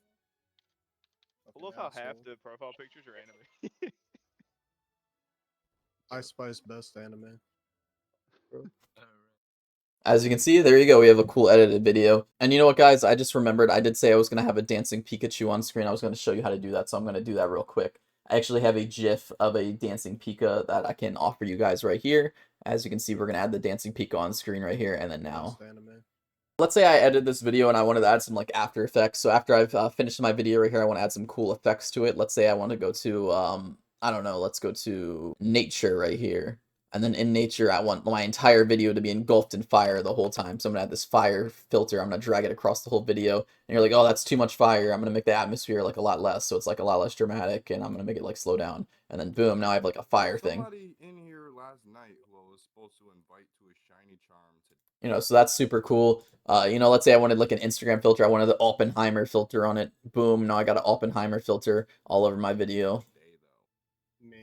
I love how half the profile pictures are anime. I Spice best anime. as you can see, there you go. We have a cool edited video. And you know what, guys? I just remembered I did say I was going to have a dancing Pikachu on screen. I was going to show you how to do that, so I'm going to do that real quick. I actually have a GIF of a dancing Pika that I can offer you guys right here. As you can see, we're going to add the dancing Pika on screen right here, and then now. Let's say I edited this video and I wanted to add some like After Effects. So after I've finished my video right here, I want to add some cool effects to it. Let's say I want to go to, I don't know, let's go to nature right here. And then in nature, I want my entire video to be engulfed in fire the whole time. So I'm going to add this fire filter. I'm going to drag it across the whole video. And you're like, oh, that's too much fire. I'm going to make the atmosphere like a lot less. So it's like a lot less dramatic. And I'm going to make it like slow down. And then boom, now I have like a fire thing. Somebody in here last night who I was supposed to invite to a shiny charm today. You know, so that's super cool. You know, let's say I wanted like an Instagram filter. I wanted the Oppenheimer filter on it. Boom. Now I got an Oppenheimer filter all over my video. Me.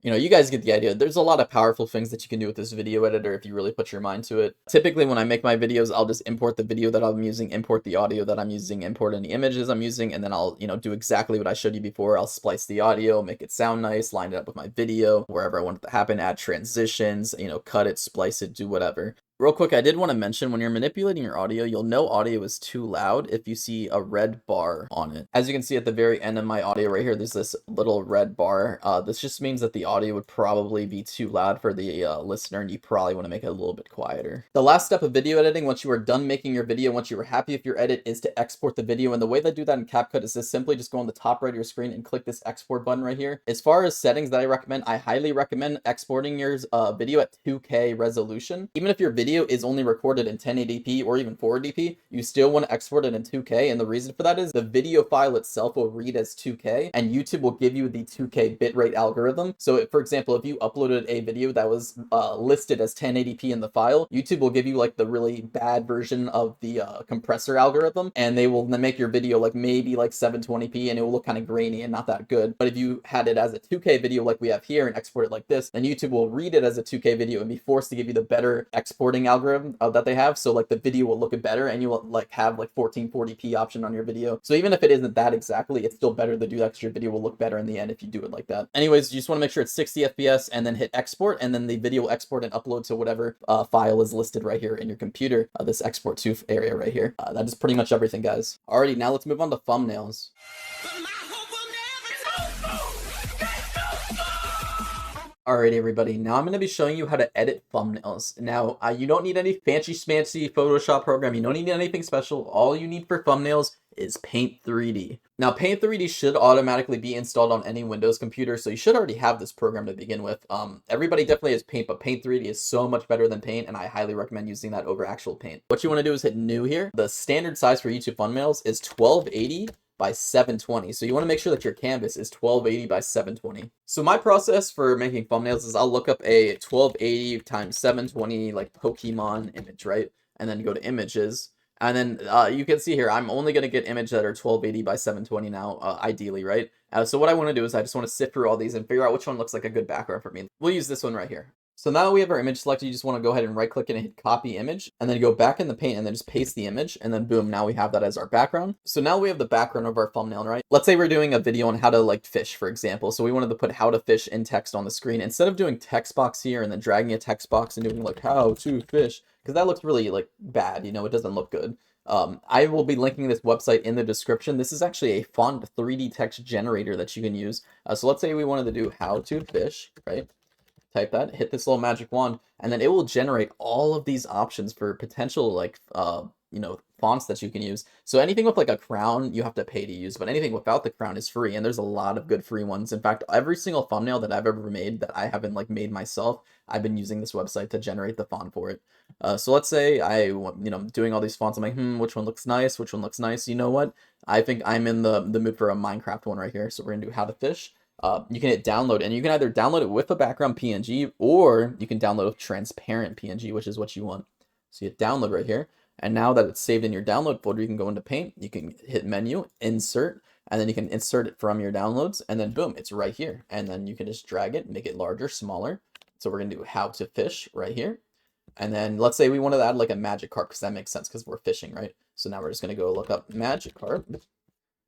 You know, you guys get the idea. There's a lot of powerful things that you can do with this video editor if you really put your mind to it. Typically, when I make my videos, I'll just import the video that I'm using, import the audio that I'm using, import any images I'm using, and then I'll, you know, do exactly what I showed you before. I'll splice the audio, make it sound nice, line it up with my video, wherever I want it to happen, add transitions, you know, cut it, splice it, do whatever. Real quick, I did want to mention when you're manipulating your audio, you'll know audio is too loud if you see a red bar on it. As you can see at the very end of my audio right here, there's this little red bar. This just means that the audio would probably be too loud for the listener, and you probably want to make it a little bit quieter. The last step of video editing, once you are done making your video, once you are happy with your edit, is to export the video. And the way that I do that in CapCut is to simply just go on the top right of your screen and click this export button right here. As far as settings that I recommend, I highly recommend exporting your video at 2K resolution. Even if your video is only recorded in 1080p or even 480p, you still want to export it in 2K. And the reason for that is the video file itself will read as 2K, and YouTube will give you the 2K bitrate algorithm. So for example, if you uploaded a video that was listed as 1080p in the file, YouTube will give you like the really bad version of the compressor algorithm, and they will make your video like maybe like 720p, and it will look kind of grainy and not that good. But if you had it as a 2K video like we have here and export it like this, then YouTube will read it as a 2K video and be forced to give you the better exporting algorithm that they have. So like the video will look better, and you will like have like 1440p option on your video. So even if it isn't that exactly, it's still better to do that because your video will look better in the end if you do it like that. Anyways, you just want to make sure it's 60 FPS and then hit export, and then the video will export and upload to whatever file is listed right here in your computer, this export to area right here. That is pretty much everything, guys. Alrighty, now let's move on to thumbnails. Alright everybody, now I'm going to be showing you how to edit thumbnails. Now, you don't need any fancy schmancy Photoshop program, you don't need anything special. All you need for thumbnails is Paint 3D. Now, Paint 3D should automatically be installed on any Windows computer, so you should already have this program to begin with. Everybody definitely has Paint, but Paint 3D is so much better than Paint, and I highly recommend using that over actual Paint. What you want to do is hit New here. The standard size for YouTube thumbnails is 1280 by 720. So you want to make sure that your canvas is 1280 by 720. So my process for making thumbnails is I'll look up a 1280 times 720 like Pokemon image, right? And then go to images. And then you can see here, I'm only going to get images that are 1280 by 720 now, ideally, right? So what I want to do is I just want to sift through all these and figure out which one looks like a good background for me. We'll use this one right here. So now that we have our image selected, you just want to go ahead and right click it and hit copy image, and then go back in the paint and then just paste the image, and then boom, now we have that as our background. So now we have the background of our thumbnail, right? Let's say we're doing a video on how to like fish, for example. So we wanted to put how to fish in text on the screen. Instead of doing text box here and then dragging a text box and doing like how to fish, because that looks really like bad, you know, it doesn't look good. I will be linking this website in the description. This is actually a font 3D text generator that you can use. So let's say we wanted to do how to fish, right? Type that, hit this little magic wand, and then it will generate all of these options for potential like you know, fonts that you can use. So anything with like a crown you have to pay to use, but anything without the crown is free, and there's a lot of good free ones. In fact, every single thumbnail that I've ever made that I haven't like made myself, I've been using this website to generate the font for it. So let's say I'm doing all these fonts, I'm like, which one looks nice, which one looks nice. You know what, I think I'm in the mood for a Minecraft one right here, so we're gonna do how to fish. You can hit download, and you can either download it with a background PNG, or you can download a transparent PNG, which is what you want. So you hit download right here, and now that it's saved in your download folder, you can go into Paint, you can hit menu, insert, and then you can insert it from your downloads, and then boom, it's right here. And then you can just drag it, make it larger, smaller. So we're gonna do how to fish right here. And then let's say we wanted to add like a magic carp, because that makes sense because we're fishing, right? So now we're just gonna go look up magic carp.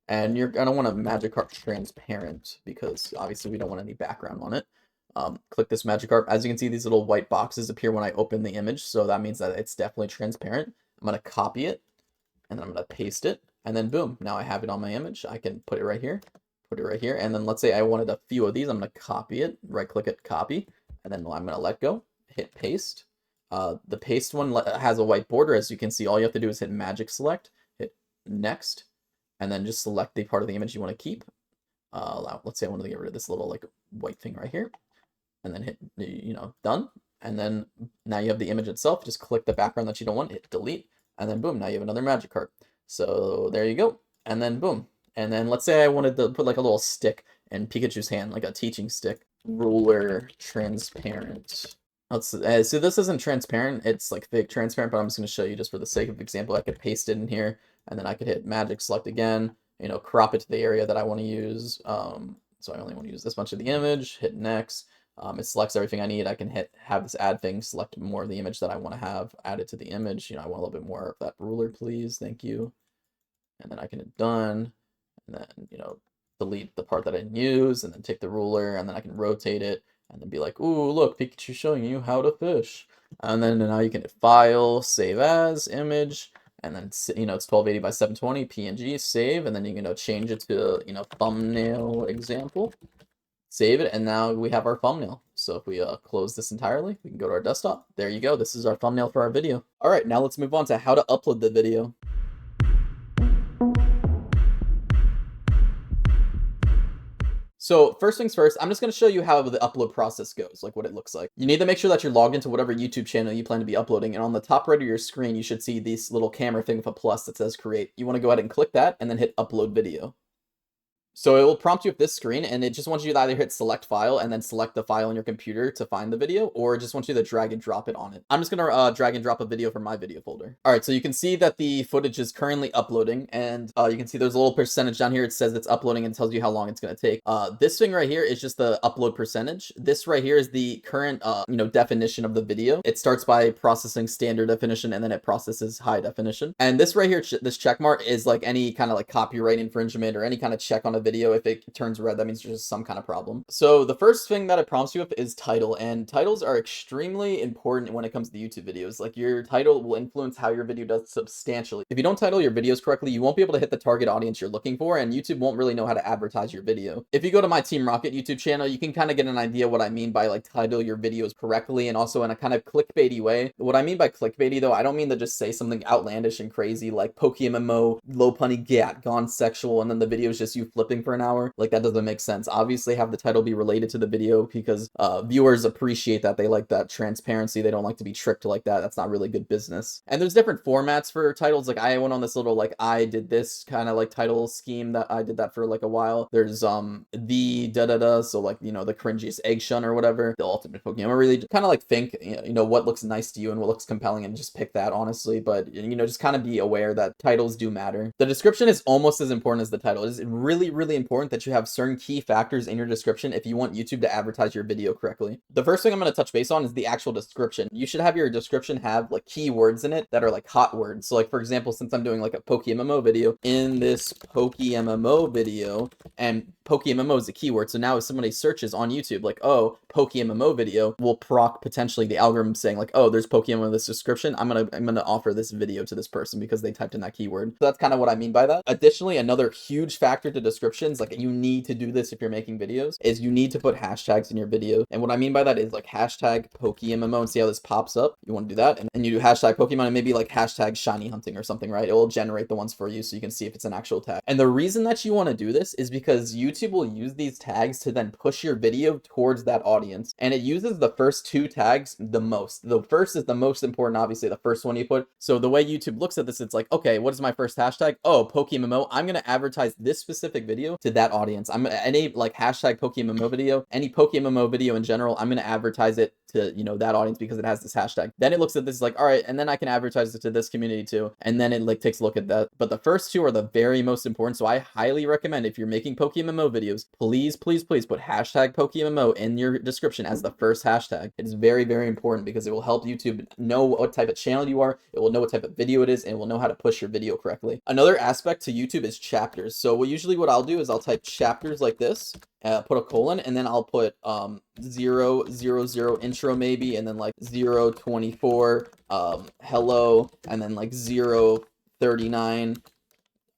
And you're going to want a Magikarp transparent because obviously we don't want any background on it. Click this Magikarp. As you can see, these little white boxes appear when I open the image. So that means that it's definitely transparent. I'm going to copy it, and then I'm going to paste it. And then boom, now I have it on my image. I can put it right here, put it right here. And then let's say I wanted a few of these. I'm going to copy it, right click it, copy. And then I'm going to let go, hit paste. The paste one has a white border. As you can see, all you have to do is hit magic select, hit next. And then just select the part of the image you want to keep. Let's say I want to get rid of this little like white thing right here, and then hit, done. And then now you have the image itself. Just click the background that you don't want, hit delete, and then boom, now you have another Magikarp. So there you go. And then boom. And then let's say I wanted to put like a little stick in Pikachu's hand, like a teaching stick. Ruler transparent. So this isn't transparent. It's like fake transparent, but I'm just going to show you just for the sake of example. I could paste it in here, and then I could hit magic select again, crop it to the area that I want to use. So I only want to use this much of the image, hit next. It selects everything I need. I can have this add thing, select more of the image that I want to have, add it to the image. I want a little bit more of that ruler, please. Thank you. And then I can hit done, and then, delete the part that I didn't use, and then take the ruler, and then I can rotate it, and then be like, ooh, look, Pikachu showing you how to fish. And then now you can hit File, Save As, Image, and then, it's 1280 by 720, PNG, save, and then you can, change it to, thumbnail example, save it, and now we have our thumbnail. So if we close this entirely, we can go to our desktop. There you go. This is our thumbnail for our video. All right, now let's move on to how to upload the video. So first things first, I'm just going to show you how the upload process goes, like what it looks like. You need to make sure that you're logged into whatever YouTube channel you plan to be uploading, and on the top right of your screen, you should see this little camera thing with a plus that says create. You want to go ahead and click that and then hit upload video. So it will prompt you with this screen, and it just wants you to either hit select file and then select the file on your computer to find the video, or it just wants you to drag and drop it on it. I'm just going to drag and drop a video from my video folder. All right, so you can see that the footage is currently uploading, and you can see there's a little percentage down here. It says it's uploading and tells you how long it's going to take. This thing right here is just the upload percentage. This right here is the current, definition of the video. It starts by processing standard definition, and then it processes high definition. And this right here, this check mark is like any kind of like copyright infringement or any kind of check on a video. If it turns red, that means there's just some kind of problem. So the first thing that it prompts you with is title, and titles are extremely important when it comes to YouTube videos. Like, your title will influence how your video does substantially. If you don't title your videos correctly, you won't be able to hit the target audience you're looking for, and YouTube won't really know how to advertise your video. If you go to my Team Rocket YouTube channel, you can kind of get an idea what I mean by like title your videos correctly, and also in a kind of clickbaity way. What I mean by clickbaity, though, I don't mean to just say something outlandish and crazy like PokeMMO, low punny gat, gone sexual, and then the video is just you flipping for an hour. Like, that doesn't make sense. Obviously, have the title be related to the video, because viewers appreciate that. They like that transparency. They don't like to be tricked like that. That's not really good business. And there's different formats for titles. Like, I went on this little like I did this kind of like title scheme that I did that for like a while. There's the da-da-da, so like, the cringiest egg shun or whatever, the ultimate Pokemon. Really kind of like think what looks nice to you and what looks compelling, and just pick that, honestly. But just kind of be aware that titles do matter. The description is almost as important as the title. It is really important that you have certain key factors in your description if you want YouTube to advertise your video correctly. The first thing I'm going to touch base on is the actual description. You should have your description have like keywords in it that are like hot words. So like, for example, since I'm doing like a PokeMMO video, in this PokeMMO video, and PokeMMO is a keyword. So now if somebody searches on YouTube like, oh, PokeMMO video, will proc potentially the algorithm saying like, oh, there's Pokemon in this description. I'm gonna offer this video to this person because they typed in that keyword. So that's kind of what I mean by that. Additionally, another huge factor to descriptions, like you need to do this if you're making videos, is you need to put hashtags in your video. And what I mean by that is like hashtag PokeMMO, and see how this pops up. You want to do that, and you do hashtag Pokemon, and maybe like hashtag shiny hunting or something, right? It will generate the ones for you so you can see if it's an actual tag. And the reason that you want to do this is because YouTube will use these tags to then push your video towards that audience. And it uses the first two tags the most. The first is the most important, obviously, the first one you put. So the way YouTube looks at this, it's like, okay, what is my first hashtag? Oh, PokeMMO. I'm going to advertise this specific video to that audience. Any like hashtag PokeMMO video, any PokeMMO video in general, I'm going to advertise it to, that audience because it has this hashtag. Then it looks at this like, all right, and then I can advertise it to this community too. And then it like takes a look at that. But the first two are the very most important. So I highly recommend, if you're making PokeMMO videos, please put hashtag PokeMMO in your description as the first hashtag. It is very important because it will help YouTube know what type of channel you are. It will know what type of video it is, and it will know how to push your video correctly. Another aspect to YouTube is chapters. So what I'll do is I'll type chapters like this, put a colon, and then I'll put 000 intro maybe, and then like 024 hello, and then like 039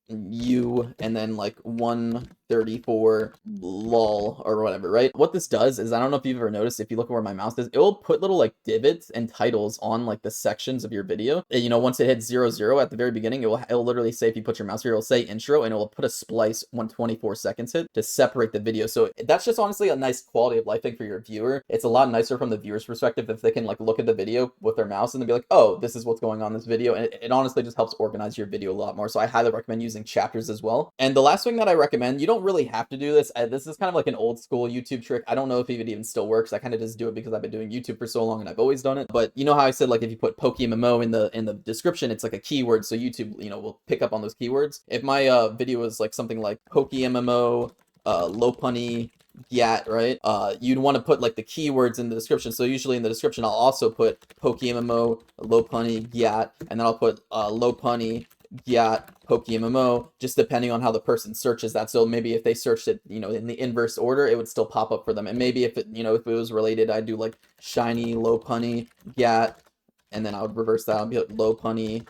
you, and then like 134 lol or whatever, right? What this does is, I don't know if you've ever noticed, if you look at where my mouse is, it will put little like divots and titles on like the sections of your video. And, once it hits 00 at the very beginning, it'll literally say, if you put your mouse here, it'll say intro, and it will put a splice when 24 seconds hit to separate the video. So that's just honestly a nice quality of life thing for your viewer. It's a lot nicer from the viewer's perspective if they can like look at the video with their mouse and then be like, oh, this is what's going on in this video. And it honestly just helps organize your video a lot more. So I highly recommend using chapters as well. And the last thing that I recommend, you don't don't really have to do this. This is kind of like an old school YouTube trick. I don't know if it even still works. I kind of just do it because I've been doing YouTube for so long and I've always done it. But you know how I said, like, if you put PokeMMO in the description, it's like a keyword, so YouTube, you know, will pick up on those keywords. If my video is like something like PokeMMO, low punny Gyat, right? You'd want to put like the keywords in the description. So usually in the description, I'll also put PokeMMO, low punny Gyat, and then I'll put low punny Gyat, PokeMMO, just depending on how the person searches that. So maybe if they searched it, you know, in the inverse order, it would still pop up for them. And maybe if it, you know, if it was related, I'd do like shiny, low punny Gyat, and then I would reverse that. I'd be like low punny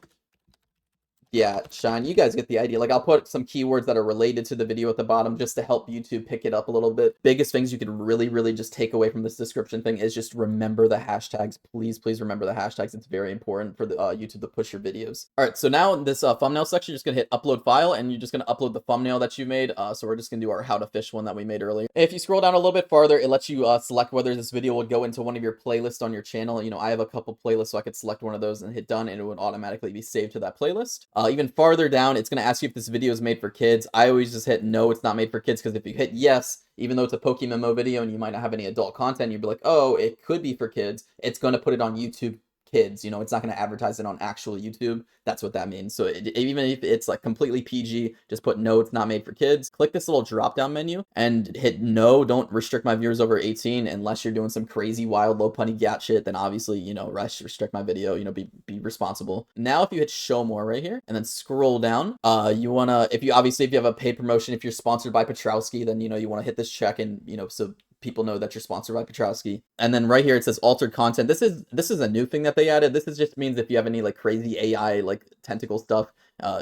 yeah, Shine, you guys get the idea. Like, I'll put some keywords that are related to the video at the bottom just to help YouTube pick it up a little bit. Biggest things you could really just take away from this description thing is just remember the hashtags. Please remember the hashtags. It's very important for the YouTube to push your videos. All right, so now in this thumbnail section, you're just gonna hit upload file, and you're just gonna upload the thumbnail that you made. So we're just gonna do our how to fish one that we made earlier. If you scroll down a little bit farther, it lets you select whether this video would go into one of your playlists on your channel. You know, I have a couple playlists, so I could select one of those and hit done, and it would automatically be saved to that playlist. Even farther down, it's going to ask you if this video is made for kids. I always just hit no, it's not made for kids, because if you hit yes, even though it's a PokeMMO video and you might not have any adult content, you'd be like, oh, it could be for kids. It's going to put it on YouTube Kids. You know, it's not going to advertise it on actual YouTube. That's what that means. So even if it's like completely PG, just put no, it's not made for kids. Click this little drop down menu and hit no. Don't restrict my viewers over 18 unless you're doing some crazy wild low punny gat shit. Then obviously, you know, restrict my video. You know, be responsible. Now if you hit show more right here and then scroll down, you want to, if you have a paid promotion, if you're sponsored by Petrowski, then, you know, you want to hit this check, and, you know, so people know that you're sponsored by Petrowski. And then right here it says altered content. This is a new thing that they added. This is just means if you have any like crazy AI like tentacle stuff,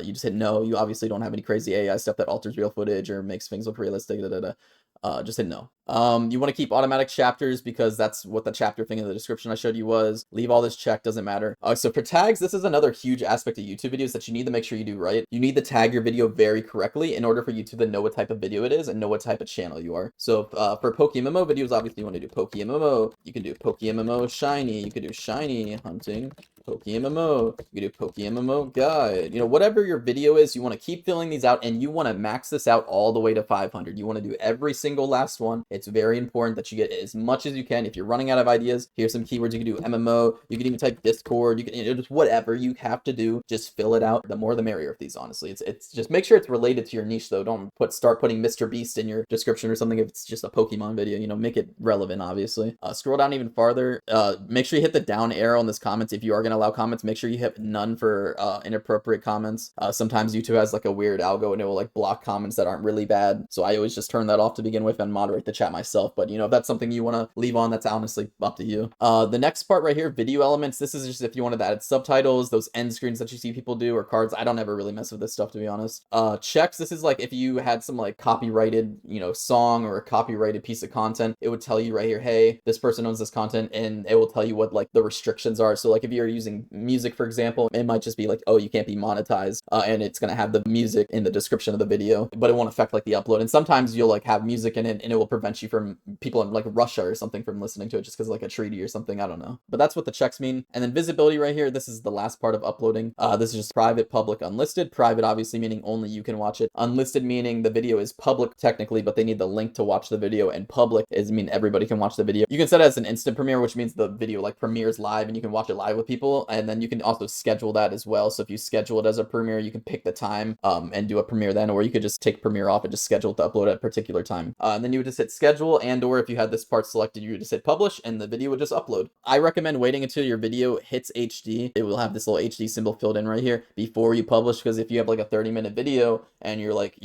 you just hit no. You obviously don't have any crazy AI stuff that alters real footage or makes things look realistic. Just hit no. You want to keep automatic chapters because that's what the chapter thing in the description I showed you was. Leave all this checked, doesn't matter. So for tags, this is another huge aspect of YouTube videos that you need to make sure you do right. You need to tag your video very correctly in order for YouTube to know what type of video it is and know what type of channel you are. So for PokeMMO videos, obviously you want to do PokeMMO. You can do PokeMMO Shiny. You could do Shiny Hunting. PokeMMO, you can do PokeMMO Guide. You know, whatever your video is, you want to keep filling these out, and you want to max this out all the way to 500. You want to do every single last one. It's very important that you get as much as you can. If you're running out of ideas, here's some keywords. You can do MMO. You can even type Discord. You can, you know, just whatever you have to do, just fill it out. The more the merrier of these, honestly. It's just make sure it's related to your niche though. Don't start putting Mr. Beast in your description or something if it's just a Pokemon video. You know, make it relevant, obviously. Scroll down even farther. Make sure you hit the down arrow in this comments if you are going to allow comments. Make sure you hit none for inappropriate comments. Sometimes YouTube has like a weird algo and it will like block comments that aren't really bad, so I always just turn that off to begin with and moderate the chat myself. But you know, if that's something you want to leave on, that's honestly up to you. The next part right here, video elements, this is just if you wanted to add subtitles, those end screens that you see people do, or cards. I don't ever really mess with this stuff, to be honest. Checks, this is like if you had some like copyrighted, you know, song or a copyrighted piece of content, it would tell you right here, hey, this person owns this content, and it will tell you what like the restrictions are. So like if you're using music, for example, it might just be like, oh, you can't be monetized, and it's gonna have the music in the description of the video, but it won't affect like the upload. And sometimes you'll like have music in it and it will prevent you from people in like Russia or something from listening to it just because like a treaty or something. I don't know, but that's what the checks mean. And then visibility right here, this is the last part of uploading. This is just private, public, unlisted. Private obviously meaning only you can watch it. Unlisted meaning the video is public technically, but they need the link to watch the video, and public is mean everybody can watch the video. You can set it as an instant premiere, which means the video like premieres live and you can watch it live with people, and then you can also schedule that as well. So if you schedule it as a premiere, you can pick the time and do a premiere then, or you could just take premiere off and just schedule it to upload at a particular time. And then you would just hit schedule, and or if you had this part selected, you would just hit publish and the video would just upload. I recommend waiting until your video hits HD. It will have this little HD symbol filled in right here before you publish, because if you have like a 30-minute video and you're like,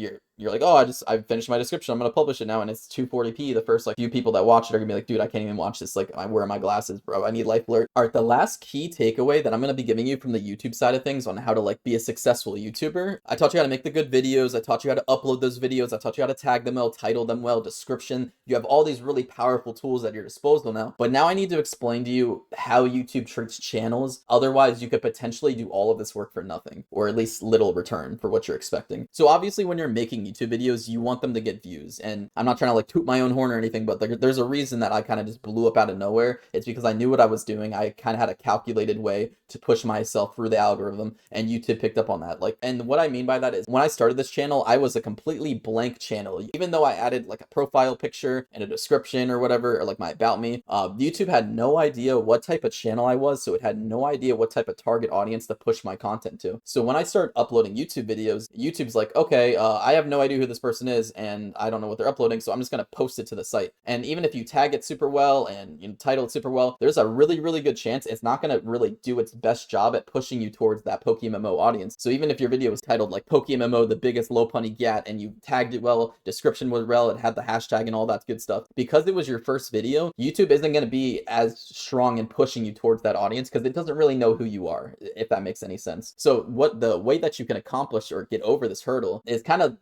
oh, I finished my description, I'm gonna publish it now, and it's 240p, the first like few people that watch it are gonna be like, dude, I can't even watch this, like, where are my glasses, bro? I need life alert. All right, the last key takeaway that I'm gonna be giving you from the YouTube side of things on how to like be a successful YouTuber. I taught you how to make the good videos, I taught you how to upload those videos, I taught you how to tag them well, title them well, description. You have all these really powerful tools at your disposal now, but now I need to explain to you how YouTube treats channels. Otherwise, you could potentially do all of this work for nothing, or at least little return for what you're expecting. So obviously when you're making YouTube videos, you want them to get views. And I'm not trying to like toot my own horn or anything, but there's a reason that I kind of just blew up out of nowhere. It's because I knew what I was doing. I kind of had a calculated way to push myself through the algorithm, and YouTube picked up on that. Like, and what I mean by that is when I started this channel, I was a completely blank channel. Even though I added like a profile picture and a description or whatever, or like my about me, YouTube had no idea what type of channel I was, so it had no idea what type of target audience to push my content to. So when I started uploading YouTube videos, YouTube's like, okay, I have no idea who this person is, and I don't know what they're uploading, so I'm just gonna post it to the site. And even if you tag it super well and you title it super well, there's a really, really good chance it's not gonna really do its best job at pushing you towards that PokeMMO audience. So even if your video was titled like PokeMMO, the biggest low punny gat, and you tagged it well, description was well, it had the hashtag and all that good stuff, because it was your first video, YouTube isn't going to be as strong in pushing you towards that audience because it doesn't really know who you are, if that makes any sense. So what the way that you can accomplish or get over this hurdle is kind of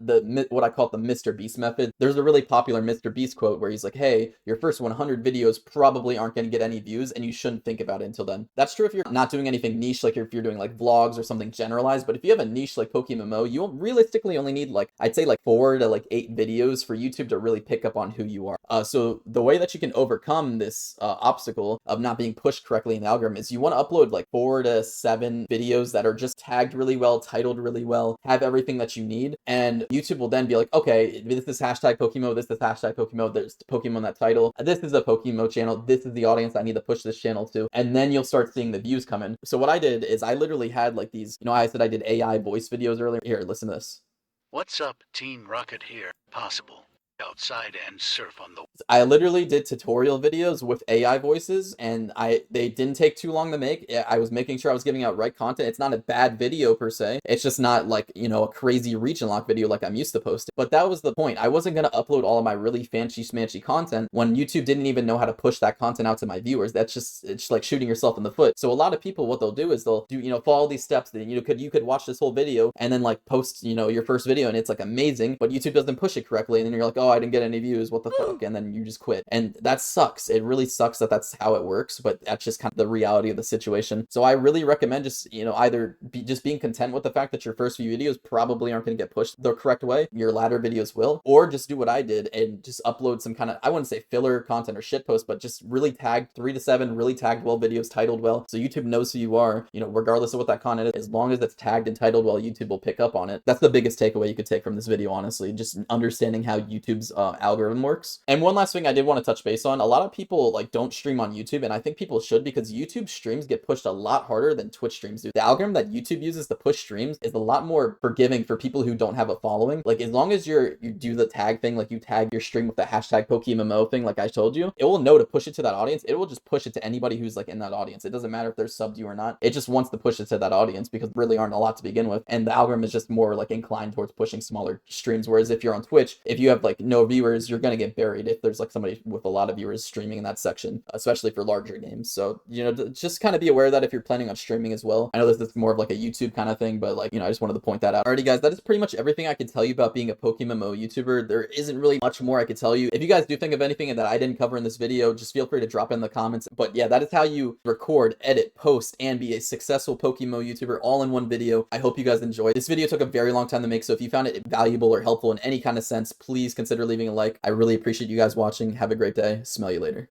what I call the Mr. Beast method. There's a really popular Mr. Beast quote where he's like, hey, your first 100 videos probably aren't going to get any views, and you shouldn't think about it until then. That's true if you're not doing anything niche, like if you're doing like vlogs or something generalized, but if you have a niche like PokeMMO, you realistically only need like, I'd say like 4 to like 8 videos for YouTube to really pick up on who you are. So the way that you can overcome this obstacle of not being pushed correctly in the algorithm is you want to upload like 4 to 7 videos that are just tagged really well, titled really well, have everything that you need, and YouTube will then be like, okay, this is hashtag PokeMMO, this is hashtag PokeMMO, there's PokeMMO in that title, this is a PokeMMO channel, this is the audience I need to push this channel to, and then you'll start seeing the views come in. So what I did is I literally had like these, I said I did AI voice videos earlier. Here, listen to this. What's up, Team Rocket here? Possible. Outside and surf on the... I literally did tutorial videos with AI voices, and they didn't take too long to make. I was making sure I was giving out right content. It's not a bad video per se. It's just not like, a crazy reach and lock video like I'm used to posting. But that was the point. I wasn't going to upload all of my really fancy smanchy content when YouTube didn't even know how to push that content out to my viewers. It's like shooting yourself in the foot. So a lot of people, what they'll do is they'll do, follow these steps. That you could watch this whole video and then like post, your first video, and it's like amazing, but YouTube doesn't push it correctly. And then you're like, oh, I didn't get any views, what the fuck, and then you just quit. And that sucks. It really sucks that that's how it works, but that's just kind of the reality of the situation. So I really recommend just, either being content with the fact that your first few videos probably aren't going to get pushed the correct way, your latter videos will, or just do what I did and just upload some kind of, I wouldn't say filler content or shit post, but just really tagged 3 to 7 really tagged well videos, titled well, so YouTube knows who you are, regardless of what that content is. As long as it's tagged and titled well, YouTube will pick up on it. That's the biggest takeaway you could take from this video, honestly, just understanding how YouTube's algorithm works. And one last thing I did want to touch base on, a lot of people like don't stream on YouTube, and I think people should, because YouTube streams get pushed a lot harder than Twitch streams do. The algorithm that YouTube uses to push streams is a lot more forgiving for people who don't have a following. Like, as long as you do the tag thing, like you tag your stream with the hashtag PokeMMO thing, like I told you, it will know to push it to that audience. It will just push it to anybody who's like in that audience. It doesn't matter if they're subbed you or not. It just wants to push it to that audience because really aren't a lot to begin with. And the algorithm is just more like inclined towards pushing smaller streams. Whereas if you're on Twitch, if you have like no viewers, you're going to get buried if there's like somebody with a lot of viewers streaming in that section, especially for larger games. So, just kind of be aware of that if you're planning on streaming as well. I know this is more of like a YouTube kind of thing, but like, I just wanted to point that out. Alrighty guys, that is pretty much everything I can tell you about being a PokeMMO YouTuber. There isn't really much more I could tell you. If you guys do think of anything that I didn't cover in this video, just feel free to drop it in the comments. But yeah, that is how you record, edit, post, and be a successful PokeMMO YouTuber all in one video. I hope you guys enjoyed. This video took a very long time to make, so if you found it valuable or helpful in any kind of sense, please consider leaving a like. I really appreciate you guys watching. Have a great day. Smell you later.